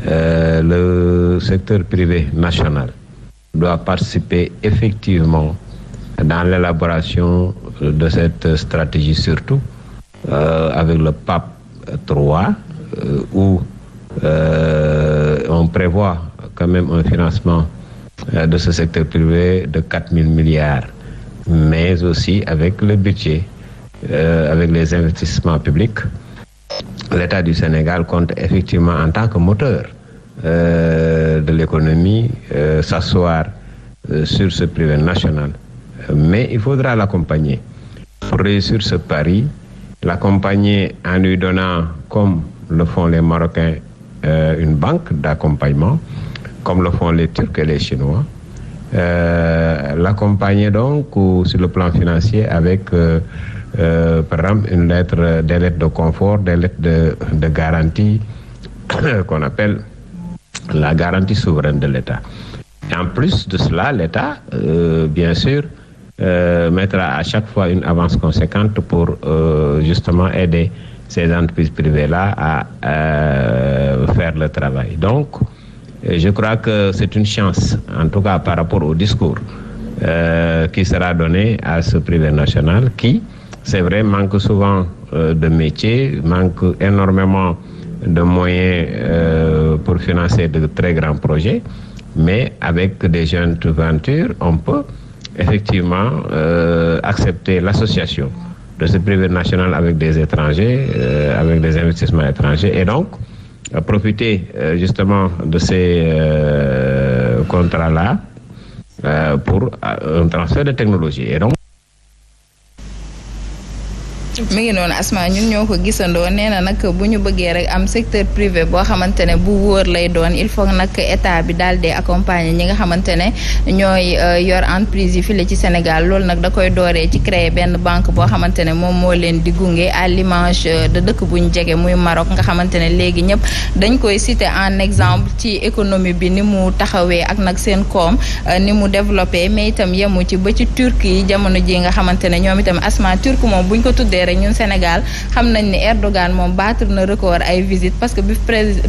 le secteur privé national doit participer effectivement dans l'élaboration de cette stratégie, surtout avec le PAP 3, où on prévoit quand même un financement de ce secteur privé de 4 000 milliards, mais aussi avec le budget, avec les investissements publics. L'État du Sénégal compte effectivement en tant que moteur de l'économie s'asseoir sur ce privé national. Mais il faudra l'accompagner. Pour réussir ce pari, l'accompagner en lui donnant, comme le font les Marocains, une banque d'accompagnement, comme le font les Turcs et les Chinois. L'accompagner donc sur le plan financier avec, par exemple, des lettres de confort, des lettres de garantie qu'on appelle la garantie souveraine de l'État. Et en plus de cela, l'État, bien sûr, mettra à chaque fois une avance conséquente pour justement aider ces entreprises privées-là à faire le travail. Donc, je crois que c'est une chance, en tout cas par rapport au discours qui sera donné à ce privé national qui, c'est vrai, manque souvent de métiers, manque énormément de moyens pour financer de très grands projets, mais avec des jeunes ventures, on peut effectivement accepter l'association de ce privé national avec des étrangers, avec des investissements étrangers, et donc profiter justement de ces contrats-là pour un transfert de technologie. Et donc, mi ngi noonu Asma ñun ñoo ko gisandoo nee na nag bu ñu bëggee rek am secteur privé boo xamante ne bu wóor lay doon il faut nag état bi daal di accompagner ñi nga xamante ne ñooy yor entreprise yi fii ci Sénégal loolu nag da koy dooree ci créer benn banque boo xamante ne moom moo leen di gunge à l'image de dëkk bu ñu jege muy Maroc nga xamante ne léegi ñëpp dañ koy citer en exemple ci économie bi ni mu taxawee ak nag seen koom ni mu développé mais itam yemu ci ba ci Turquie yi jamono ji nga xamante ne ñoom itam Asma Turquie moom buñ ko tuddee rek ñun Sénégal xam nañ ni Erdogan moom battre na record ay visite parce que bi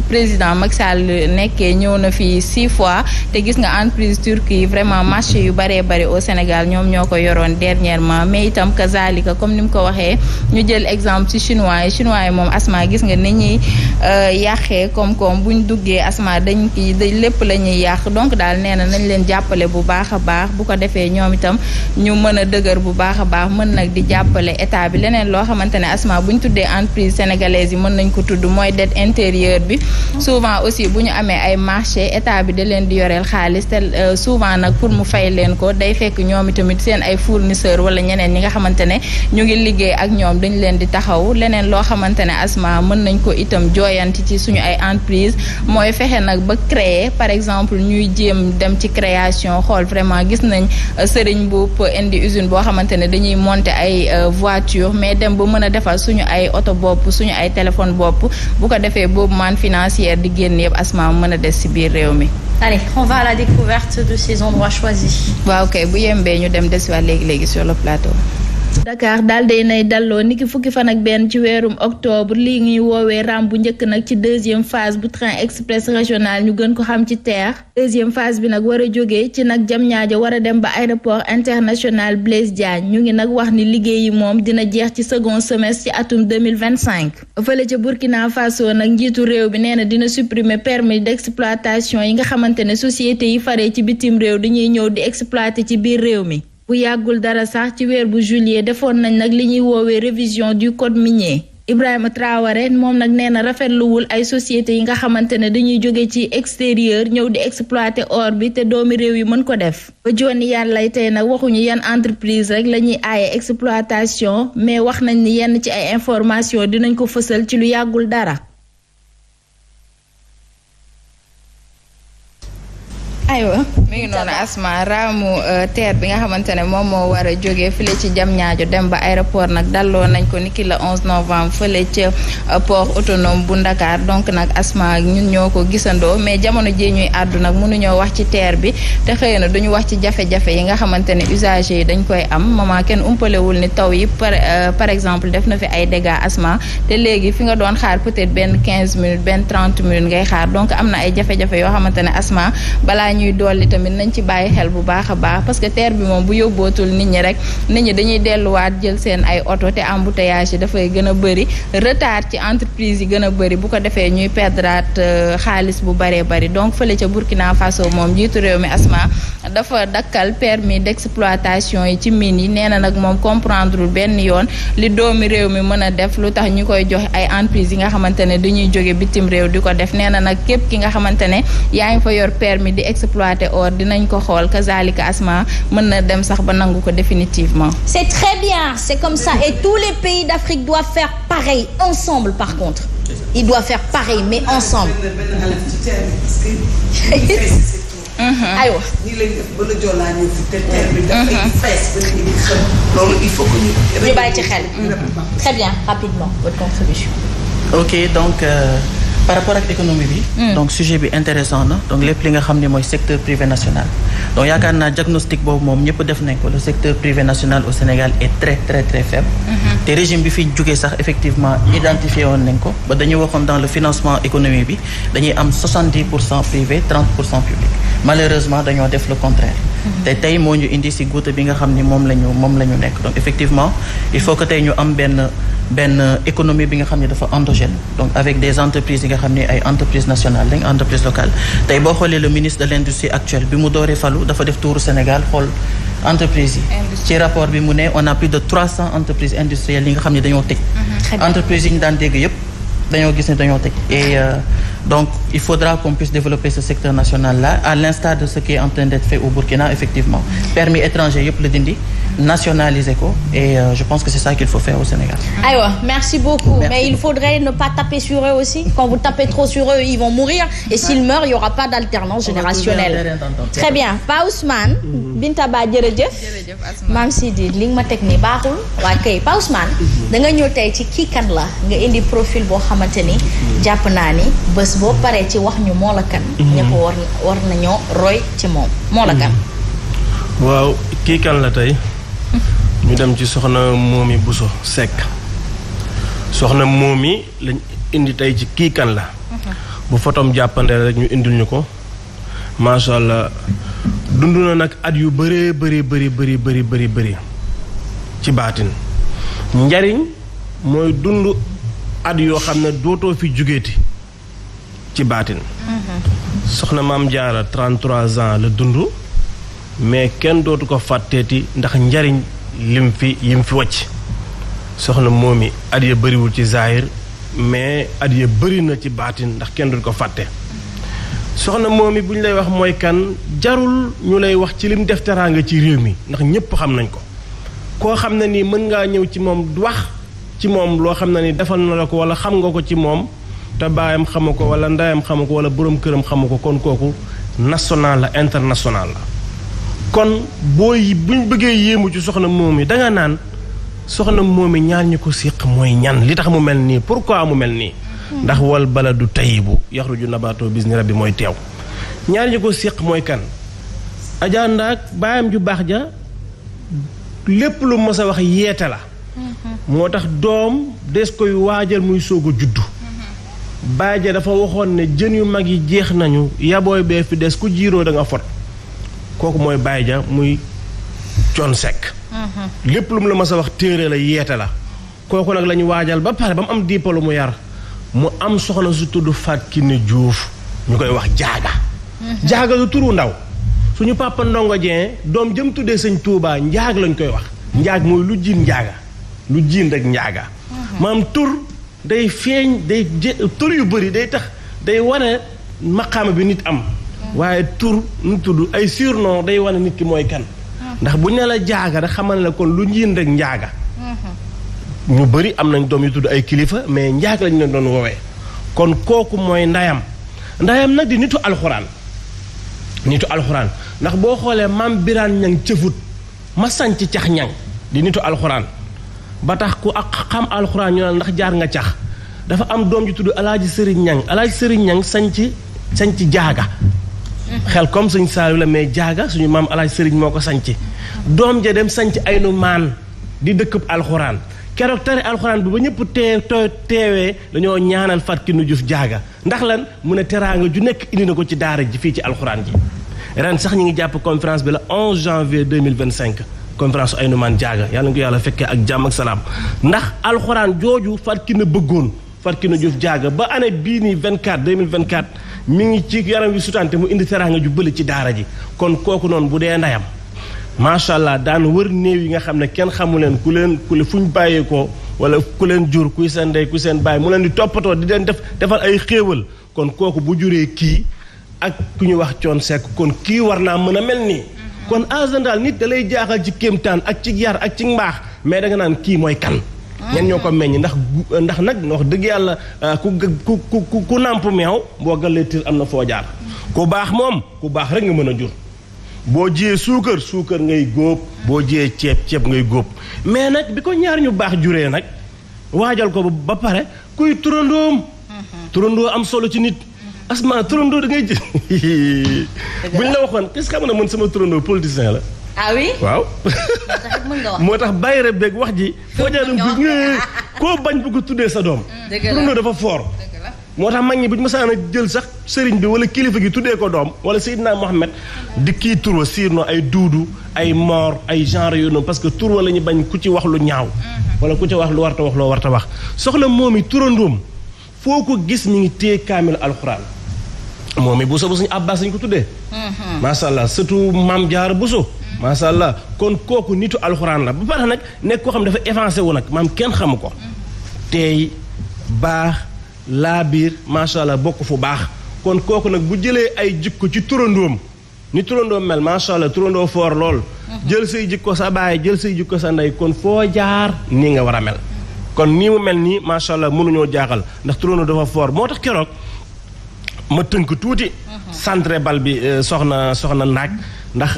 président Macky Sall nekkee ñëw na fi 6 fois te gis nga entreprise turque yi vraiment marché yu bëree bëri au Sénégal ñoom ñoo ko yoroon dernièrement mais itam kazalika comme ni mu ko waxee ñu jël exemple ci chinois yi moom Asma gis nga ni ñuy yàqee koom-koom buñ duggee Asma dañ lépp la ñuy yàq donc daal nee na nañ leen jàppale bu baax a baax bu ko defee ñoom itam ñu mën a dëgër bu baax a baax mën nag di jàppale état bi leneen loo xamante ne Asma bu ñu tuddee entreprise sénégalaise yi mën nañ ko tudd mooy dette intérieure bi souvent aussi bu ñu amee ay marché état bi da leen di yoreel xaalis te souvent nag pour mu fay leen ko day fekk ñoom itamit seen ay fournisseur wala ñeneen ñi nga xamante ne ñu ngi liggéey ak ñoom dañ leen di taxaw leneen loo xamante ne Asma mën nañ ko itam jooyanti ci suñu ay entreprise mooy fexe nag ba créer par exemple ñuy jéem dem ci création xool vraiment gis nañ Serigne Mboup indi usine boo xamante ne dañuy monter ay voiture mais dem ba mën a defal suñu ay oto bopp suñu ay téléphone bopp bu ko defee boobu man financière di génn yëpp Asma mën a des ci biir réew mi. Allez, on va à la découverte de ces endroits choisis. waaw kay bu yembee ñu dem desiwaat léegi sur le plateau. Dakar daal day nay dalloo niki fukki fan ak benn ci weerum octobre lii ñuy woowee ram bu njëkk nag ci deuxième phase bu train express régional ñu gën ko xam ci TER deuxième phase bi nag war a jógee ci nag Diamniadio war a dem ba aéroport international Blaise Diagne ñu ngi nag wax ni liggéey yi moom dina jeex ci second semestre ci atum 2025 fële ca Burkina Faso nag njiitu réew bi nee na dina supprimer permis d'exploitation yi nga xamante ne société yi faree ci bitim réew dañuy ñëw di exploiter ci biir réew mi bu yàggul dara sax ci weer bu juillet defoon nañ nag li ñuy woowee révision du code minier Ibrahima Traoré moom nag nee na rafetluwul ay sociétés yi nga xamante ne dañuy jóge ci extérieur ñëw di exploiter or bi te doomi réew yi mën ko def ba jonni yàllay tey nag waxuñu yan entreprise rek la ñuy aaye exploitation mais wax nañ ni yenn ci ay information dinañ ko fësal ci lu yàggul dara. aywa mi ngi noonu Asma raamu TER bi nga xamante ne moom moo war a jógee fële ci Diamniadio dem ba aéroport nag dalloo nañ ko niki le 11 novembre fële ca port autonome bu Ndakaar donc nag Asma ñun ñoo ko gisandoo mais jamono ji ñuy àddu nag mënuñoo wax ci TER bi te xëy na duñu wax ci jafe-jafe yi nga xamante ne usagers yi dañ koy am maman kenn umpalewul ni taw yi par exemple def na fi ay dégâts Asma te léegi fi nga doon xaar peut-être benn 15 minutes benn 30 minutes ngay xaar donc am na ay jafe-jafe yoo xamante ne Asma balaa ñuy dolli tamit nañ ci bàyyi xel bu baax a baax parce que TER bi moom bu yóbbootul nit ñi rek nit ñi dañuy delluwaat jël seen ay oto te embouteillage yi dafay gën a bëri retard ci entreprise yi gën a bëri bu ko defee ñuy perdraat xaalis bu bëree bëri donc fële ca Burkina Faso moom jiitu réew mi Asma dafa dakkal permis d'exploitation yi ci mine yi nee na nag moom comprendrewul benn yoon li doomi réew mi mën a def lu tax ñu koy joxe ay entreprise yi nga xamante ne dañuy jóge bitim réew di ko def nee na nag képp ki nga xamante ne yaa ngi fa yor permis di exploiter or dinañ ko xool kazalika Asma mën na dem sax ba nangu ko définitivement. C'est très bien, c'est comme ça et tous les pays d'Afrique doivent faire pareil ensemble par contre. Ils doivent faire pareil mais ensemble. aywa. nii lañ def ba la joolaa ñëw fi te terre bi dafay fees ba léegi di xam loolu il faut que ñu bàyyi ci xel. Très bien, rapidement votre contribution. ok donc par rapport ak économie bi. donc sujet bi intéressant na donc lépp li nga xam ne mooy secteur privé national. donc yaakaar naa diagnostic boobu moom ñëpp def nañ ko le secteur privé national au Sénégal est très très très faible. te régime bi fi jógee sax effectivement identifié woon nañ ko ba dañuy waxoon dans le financement économique bi dañuy am 70% privé 30% public. malheureusement dañoo def le contraire. te tey moo ñu indi ci goutte bi nga xam ni moom la ñu nekk donc effectivement il faut que tey ñu am benn économie bi nga xam ne dafa endogène donc avec des entreprises yi nga xam ne ay entreprises nationales lañ entreprises locales tey boo xoolee le ministre de l'industrie actuel bi mu dooree falu dafa def touru Sénégal xool entreprises yi ci rapport bi mu ne on a plus de 300 entreprises industrielles yi nga xam ne dañoo tëj entreprises yi ñu daan dégg yépp dañoo gis ne dañoo tëj et donc il faudra qu'on puisse développer ce secteur national là à l'instar de ce qui est en train d'être fait au Burkina effectivement permis étranger yépp la dindi nationaliser ko et je pense que c'est ça qu'il faut faire au Sénégal. Aywa, merci beaucoup. Merci. Mais il faudrait ne pas taper sur eux aussi. Quand vous tapez trop sur eux, ils vont mourir et s'ils meurent, il y aura pas d'alternance générationnelle. Très bien. Pa Ousmane, Binta Ba jërëjëf. jërëjëf Asma. Maam Sidi li nga ma teg nii baaxul. waa kay Pa Ousmane da nga ñëw tey ci kii kan la nga indi profil boo xamante ni jàpp naa ni bés boo paree ci wax ñu moo la kan. ñëpp war nañoo roy ci moom moo la kan. waaw kii kan la tey ñu dem ci soxna Momy Bousso Seck soxna Momy lañ indi tey ci kii kan la bu fotom jàppandee rek ñu indil ñu ko macha allah dund na nag at yu bëree bëri ci baatin njariñ mooy dund at yoo xam ne dootoo fi jógeeti ci baatin soxna Maam Jaara 33 ans la dund mais kenn dootu ko fàtteeti ndax njariñ yim fi wàcc soxna Momy at ya bëriwul ci zahir mais at ya bëri na ci baatin ndax kenn dootu ko fàtte soxna Momy bu ñu lay wax mooy kan jarul ñu lay wax ci lim def teraanga ci réew mi ndax ñépp xam nañ ko koo xam ne nii mën ngaa ñëw ci moom wax ci moom loo xam ne ni defal na la ko wala xam nga ko ci moom te baayam xamu ko wala ndeyam xamu ko wala boroom këram xamu ko kon kooku national la international la kon booy buñ bëggee yéemu ci soxna Momy danga naan soxna Momy ñaar ñu ko séq mooy ñan li tax mu mel nii pourquoi mu mel nii ndax wal baladu tayyibu yaxruju nabaatoo bizni rabbi mooy teew ñaar ñu ko séq mooy kan Adja Ndaak baayam ju baax ja lépp lu mës a wax yeete la moo tax doom des koy waajal muy soog a juddu baay ja dafa waxoon ne jën yu mag yi jeex nañu yabooy bee fi des ku jiiroo da nga fot kooku mooy baay ja muy Thione Seck lépp lu mu la mës a wax téere la yeete la kooku nag la ñu waajal ba pare ba mu am diplôme mu yar mu am soxna su tudd Fatou Kiné Diouf ñu koy wax jaaga jaaga du turu ndaw suñu papa Ndongo Dieng doom jëm tuddee sëñ Touba njaag lañ koy wax njaag mooy lu jiin njaaga lu jiin rek njaaga maam tur day feeñ day tur yu bëri day tax day wane maqaama bi nit am waaye tur nu tudd ay surnom day wane nit ki mooy kan ndax bu ñu la jaaga rek xamal la kon lu njiin rek njaaga ñu bëri am nañ doom yu tudd ay kilifa mais njaag lañ leen doon woowee kon kooku mooy ndayam nag di nitu alxuraan ndax boo xoolee maam Biraan Ñang cëfut ma sanc cax ñang di nitu alxuraan ba tax ku ak xam alxuraan ñu naan ndax jaar nga cax dafa am doom ju tudd alaaji sëriñ ñang sanc jaaga xel comme suñ saayu la mais jaaga suñu maam alaaji sëriñ moo ko sanc doom ja dem sanc aynu maan di dëkkub alxuraan keroog tari alxuraan bi ba ñëpp teewee dañoo ñaanal Fatou Kiné Diouf jaaga ndax lan mu ne teraanga ju nekk indi na ko ci daara ji fii ci alxuraan ji ren sax ñi ngi jàpp conférence bi la 11 janvier 2025 conférence Aynoumane Diaga yàlla na ko yàlla fekkee ak jàmm ak salaam ndax alxuraan jooju Fatou Kiné bëggoon Fatou Kiné Diouf Diaga ba année bii nii 2024 mi ngi ci yaram wi sutante mu indi teraanga ju bëri ci daara ji kon kooku noonu bu dee ndayam macha allah daan wër néew yi nga xam ne kenn xamu leen ku leen fu ñu bàyyeekoo wala ku leen jur kuy seen ndey ku seen bàyyi mu leen di toppatoo di leen defal ay xéewal kon kooku bu juree kii ak ku ñu wax Thione Seck kon kii war naa mën a mel nii. kon en général nit da lay jaaxal ci kéemtaan ak ci yar ak ci mbaax mais da nga naan kii mooy kan. ñen ñoo ko meññ ndax nag wax dëgg yàlla ku nàmp meew boo galee tir am na foo jaar. ku baax moom ku baax rek nga mën a jur. boo jiyee suukar ngay góob boo jiyee ceeb ngay góob mais nag bi ko ñaar ñu baax juree nag waajal ko ba pare kuy turandoom. turandoo am solo ci nit. asma turandoo da ngay jël buñ la waxoon qu'est-ce que xam na man sama turandoo politicien la. ah oui waaw. moo tax bàyyi rek beeg wax ji. foo jaaram bi koo bañ bu ko tuddee sa doom. turandoo dafa fort. moo tax mag ñi bu ñu mësaan a jël sax sëriñ bi wala kilifa gi tuddee ko doom wala Seydina Mohamed di kii turwa siirno ay duudu ay moor ay genre yooyu noonu parce que turwa la ñu bañ ku ci wax lu ñaaw. wala ku ci wax lu warta wax loo warta wax soxna moom yi turandoom foo ko gis mi ngi téye kaamil alxuraan. moom it Bousso bu suñu Abbas lañ ko tuddee. macha allah surtout maam Jaara Bousso. macha allah kon kooku nitu alxuraan la ba pare nag nekk koo xam dafa avancé wu nag maam kenn xamu ko. tey baax laa biir macha allah bokk fu baax kon kooku nag bu jëlee ay jikko ci turandoom ni turandoom mel macha allah turandoo foor lool. jël say jikko sa baay jël say jikko sa ndey kon foo jaar nii nga war a mel. kon nii mu mel nii macha allah mënuñoo jaaxal ndax turandoo dafa foor moo tax keroog. ma tënk tuuti. centre bal bi soxna naaj ndax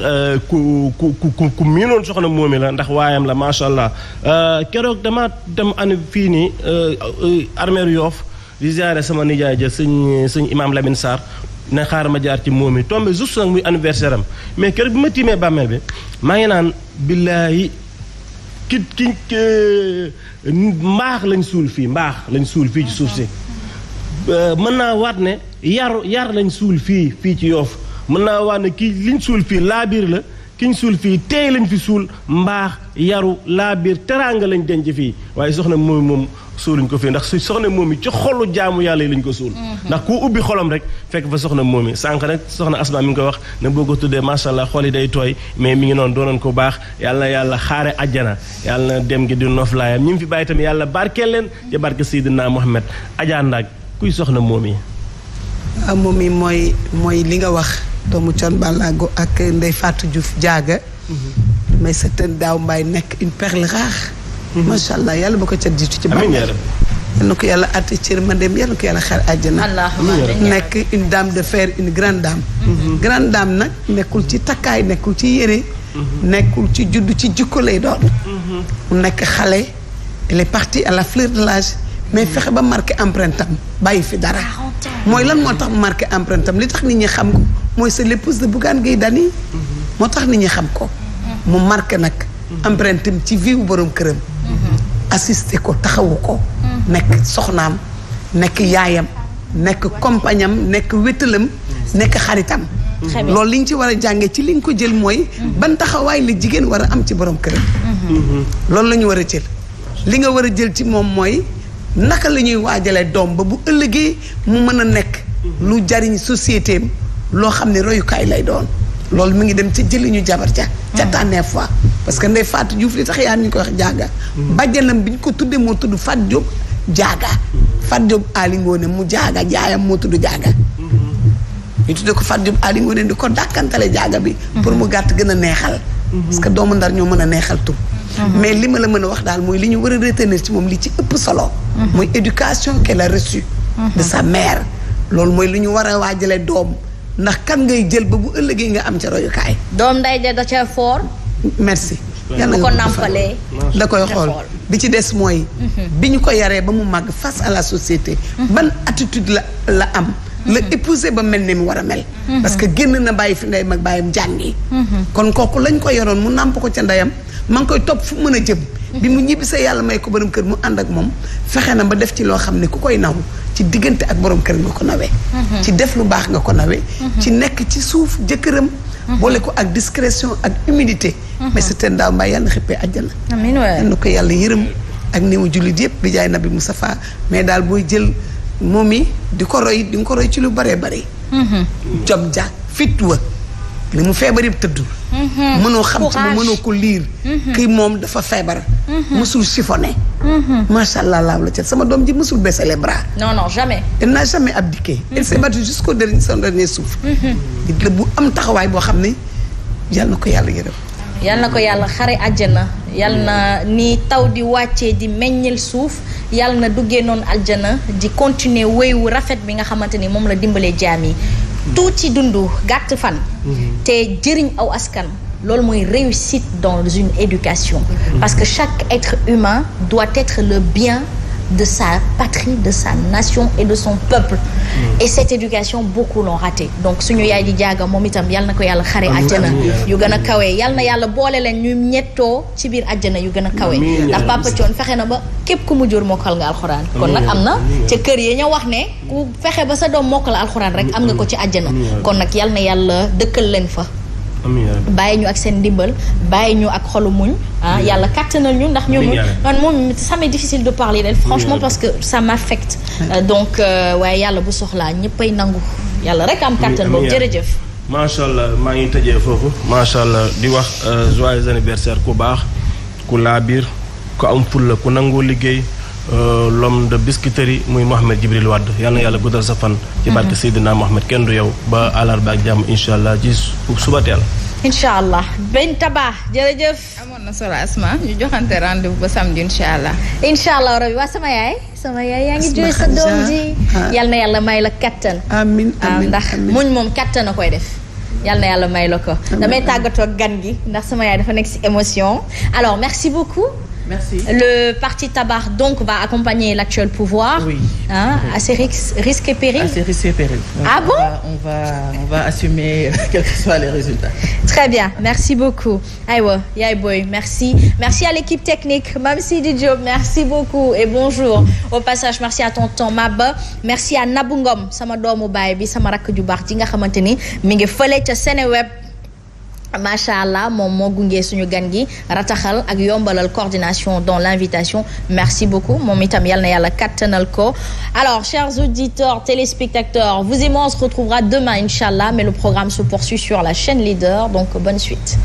ku miinoon soxna moomi la ndax waayam la macha allah keroog dama dem an fii nii armeeru Yoof di ziare sama nijaay ja sëñ Imaam Lamine Sarr ne xaar ma jaar ci moomi tombé juste nag muy anniversaire am mais keroog bi ma tiimee bàmmeel bi maa ngi naan billaahi mbaax lañ suul fii ci suuf si mën naa waat ne yar lañ suul fii ci Yoof mën naa waat ne kii liñ suul fii laabiir la kiñ suul fii teey lañ fi suul mbaax yaru laabiir teraanga lañ denc fii waaye soxna moom suuluñ ko fii ndax soxna moom yi ci xolu jaamu yàlla yi lañ ko suul ndax ku ubbi xolam rek fekk fa soxna moom yi sànq rek soxna Asma mi ngi ko wax ne boo ko tuddee macha allah xol yi day tooy mais mi ngi noonu doonoon ko baax yàlla na yàlla xaare àjjana yàlla na dem gi di noflaayam ñi mu fi bàyyi tamit yàlla barkeel leen ci barke Seydina Mohamed Adja Ndak kuy soxna moom yi. waaw moom yi mooy li nga wax doomu Thione Ballago ak Ndeye Fatou Diouf Diaga. mais certaine daaw mbaay nekk une perle rare. macha allah yàlla ba ko ca jiitu ci bàmmeel. yal na ko yàlla àtte cër ma dem yal na ko yàlla xaar àjjana. nekk une dame de fer une grande dame. grande dame nag nekkul ci takkaay nekkul ci yére. nekkul ci juddu ci jikko lay doon. mu nekk xale elle est partie à la fleur de l'âge mais fexe ba marqué empreinte am bàyyi fi dara. mooy lan moo tax mu marqué empreinte am li tax nit ñi xam ko mooy c'est l'épouse de Bougane Gueye Dany. moo tax nit ñi xam ko. mu marqué nag empreinte am ci vie borom këram. assisté ko taxawu ko. nekk soxnaam nekk yaayam nekk compagnam nekk wétalam nekk xaritam. loolu li ñu ci war a jàngee ci li nga ko jël mooy. ban taxawaay la jigéen war a am ci borom këram. loolu la ñu war a jël. li nga war a jël ci moom mooy naka la ñuy waajalee doom ba bu ëllëgee mu mën a nekk. lu jariñ société am loo xam ne royukaay lay doon. loolu mi ngi dem ca jëliñu jabar ja ca tànneef fois parce que Ndeye Fatou Diouf li tax yaa ñu ko wax Diaga. bàjjanam bi ñu ko tuddee moo tudd Fatou Diop Diaga. Fatou Diop Ali Ngoné mu Diaga jaayam moo tudd Diaga. ñu tuddee ko Fatou Diop Ali Ngoné di ko dàkkantale Diaga bi. pour mu gàtt gën a neexal. parce que doomu Ndar ñoo mën a neexal tur. mais li ma la mën a wax daal mooy li ñu war a retenir ci moom li ci ëpp solo. mooy éducation qu'elle a reçue de sa mère. loolu mooy li ñu war a waajalee doom. ndax kan ngay jël ba bu ëllëgee nga am ca royukaay. doom nday ja da ca foor. merci. yàlla nga ko nàmpalee da koy xool bi ci des mooy. bi ñu ko yaree ba mu màgg face à la société. ban attitude la am. la épouser ba mel ni mu war a mel. parce que génn na bàyyi fi ndey mag bàyyam jàngi. kon kooku lañ ko yoroon mu nàmp ko ca ndeyam ma ngi koy topp fu mën a jëm. bi mu ñibbisee yàlla may ko borom kër mu ànd ak moom fexe na ba def ci loo xam ne ku koy naw ci diggante ak borom kër nga ko nawee. ci def lu baax nga ko nawee. ci nekk ci suuf jëkkëram boole ko ak discrétion ak humilité. mais c'était Ndao Mbaye yàlla na xippee àjjana. amiin waay yal na ko yàlla yërëm ak néewu jullit yëpp bi jaay Nabi Moustapha mais daal booy jël moom yi di ko roy di nga ko roy ci lu baree bare. jom ja fit wa li mu feebar yëpp tëddul. mënoo xam ci mu mënoo ko liir. kii moom dafa feebar. mësul chiffonné. macha allah laaw la ca sama doom ji mësul baisser les bras. non jamais. elle n'a jamais abdiqué. elle s'est battue jusqu'au son dernier souffle. nit la bu am taxawaay boo xam ne yal na ko yàlla yërëm. yal na ko yàlla xare àjjana yal na ni taw di wàccee di meññal suuf yal na duggee noonu aljana di continuer wéy wu rafet bi nga xamante ni moom la dimbalee jaam yi tuuti dundu gàtt fan te jëriñ aw askan loolu mooy réussite dans une éducation parce que chaque être humain doit être le bien de sa patrie, de sa nation et de son peuple. Et cette éducation, beaucoup l'ont raté. Donc, suñu yaay di jaaga moom itam yal na ko yàlla xare àjjana yu gën a kawe yal na yàlla boole leen ñu ñettoo ci biir àjjana yu gën a kawe ndax Papa Thione fexe na ba képp ku mu jur mokkal nga alxuraan kon nag am na ca kër yi ñoo wax ne ku fexe ba sa doom mokkal alxuraan rek am nga ko ci àjjana kon nag yal na yàlla dëkkal leen fa bàyyi ñu ak seen ndimbal bàyyi ñu ak xolu muñ yàlla kàttanal ñu ndax ñun man moom ça m'est difficile de parler d'elle franchement parce que ça m'affecte donc waaye yàlla bu soxlaa ñëppay nangu yàlla rek am kàttan boobu jërëjëf macha allah maa ngi tëjee foofu macha allah di wax joyeux anniversaire ku baax ku laabiir ku am fulla ku nangoo liggéey l'homme de biscuiterie muy Mohamed Djibril Wade yal na yàlla guddal sa fan ci barke Seydina Mohamed kenn du yow ba àllarba ak jàmm incha allah ci suba teel incha allah benn tabax jërëjëf amoon na solo Asma ñu joxante rendez-vous ba samedi incha allah incha allah rabi waa sama yaay yaa ngi jooy sa doom ji yal na yàlla may la kattan amiin amiin ndax muñ moom kattan a koy def yal na yàlla may la ko damay tàggatoo gan gi ndax sama yaay dafa nekk ci émotion alors merci beaucoup. Merci. Le parti Tabac donc va accompagner l'actuel pouvoir. Oui. À ses risques et périls. À ses risques et périls. Donc ah bon? On va assumer quels que soient les résultats. Très bien, merci beaucoup. Aywa, Yaay Boy, merci. Merci à l'équipe technique, Mam Sidi Diop, merci beaucoup et bonjour. Au passage, merci à tonton Maba. Merci à Nabou Ngom, sama doomu baay bi sama rakk ju baax ji nga xamante ni mi ngi fële ca Seneweb. macha allah moom moo gunge suñu gan gi rataxal ak yombalal coordination dans l'invitation merci beaucoup moom itam yal na yàlla kattanal ko alors chers auditeurs téléspectateurs vous et moi on se retrouvera demain inchallah mais le programme se poursuit sur la chaîne Leader donc bonne suite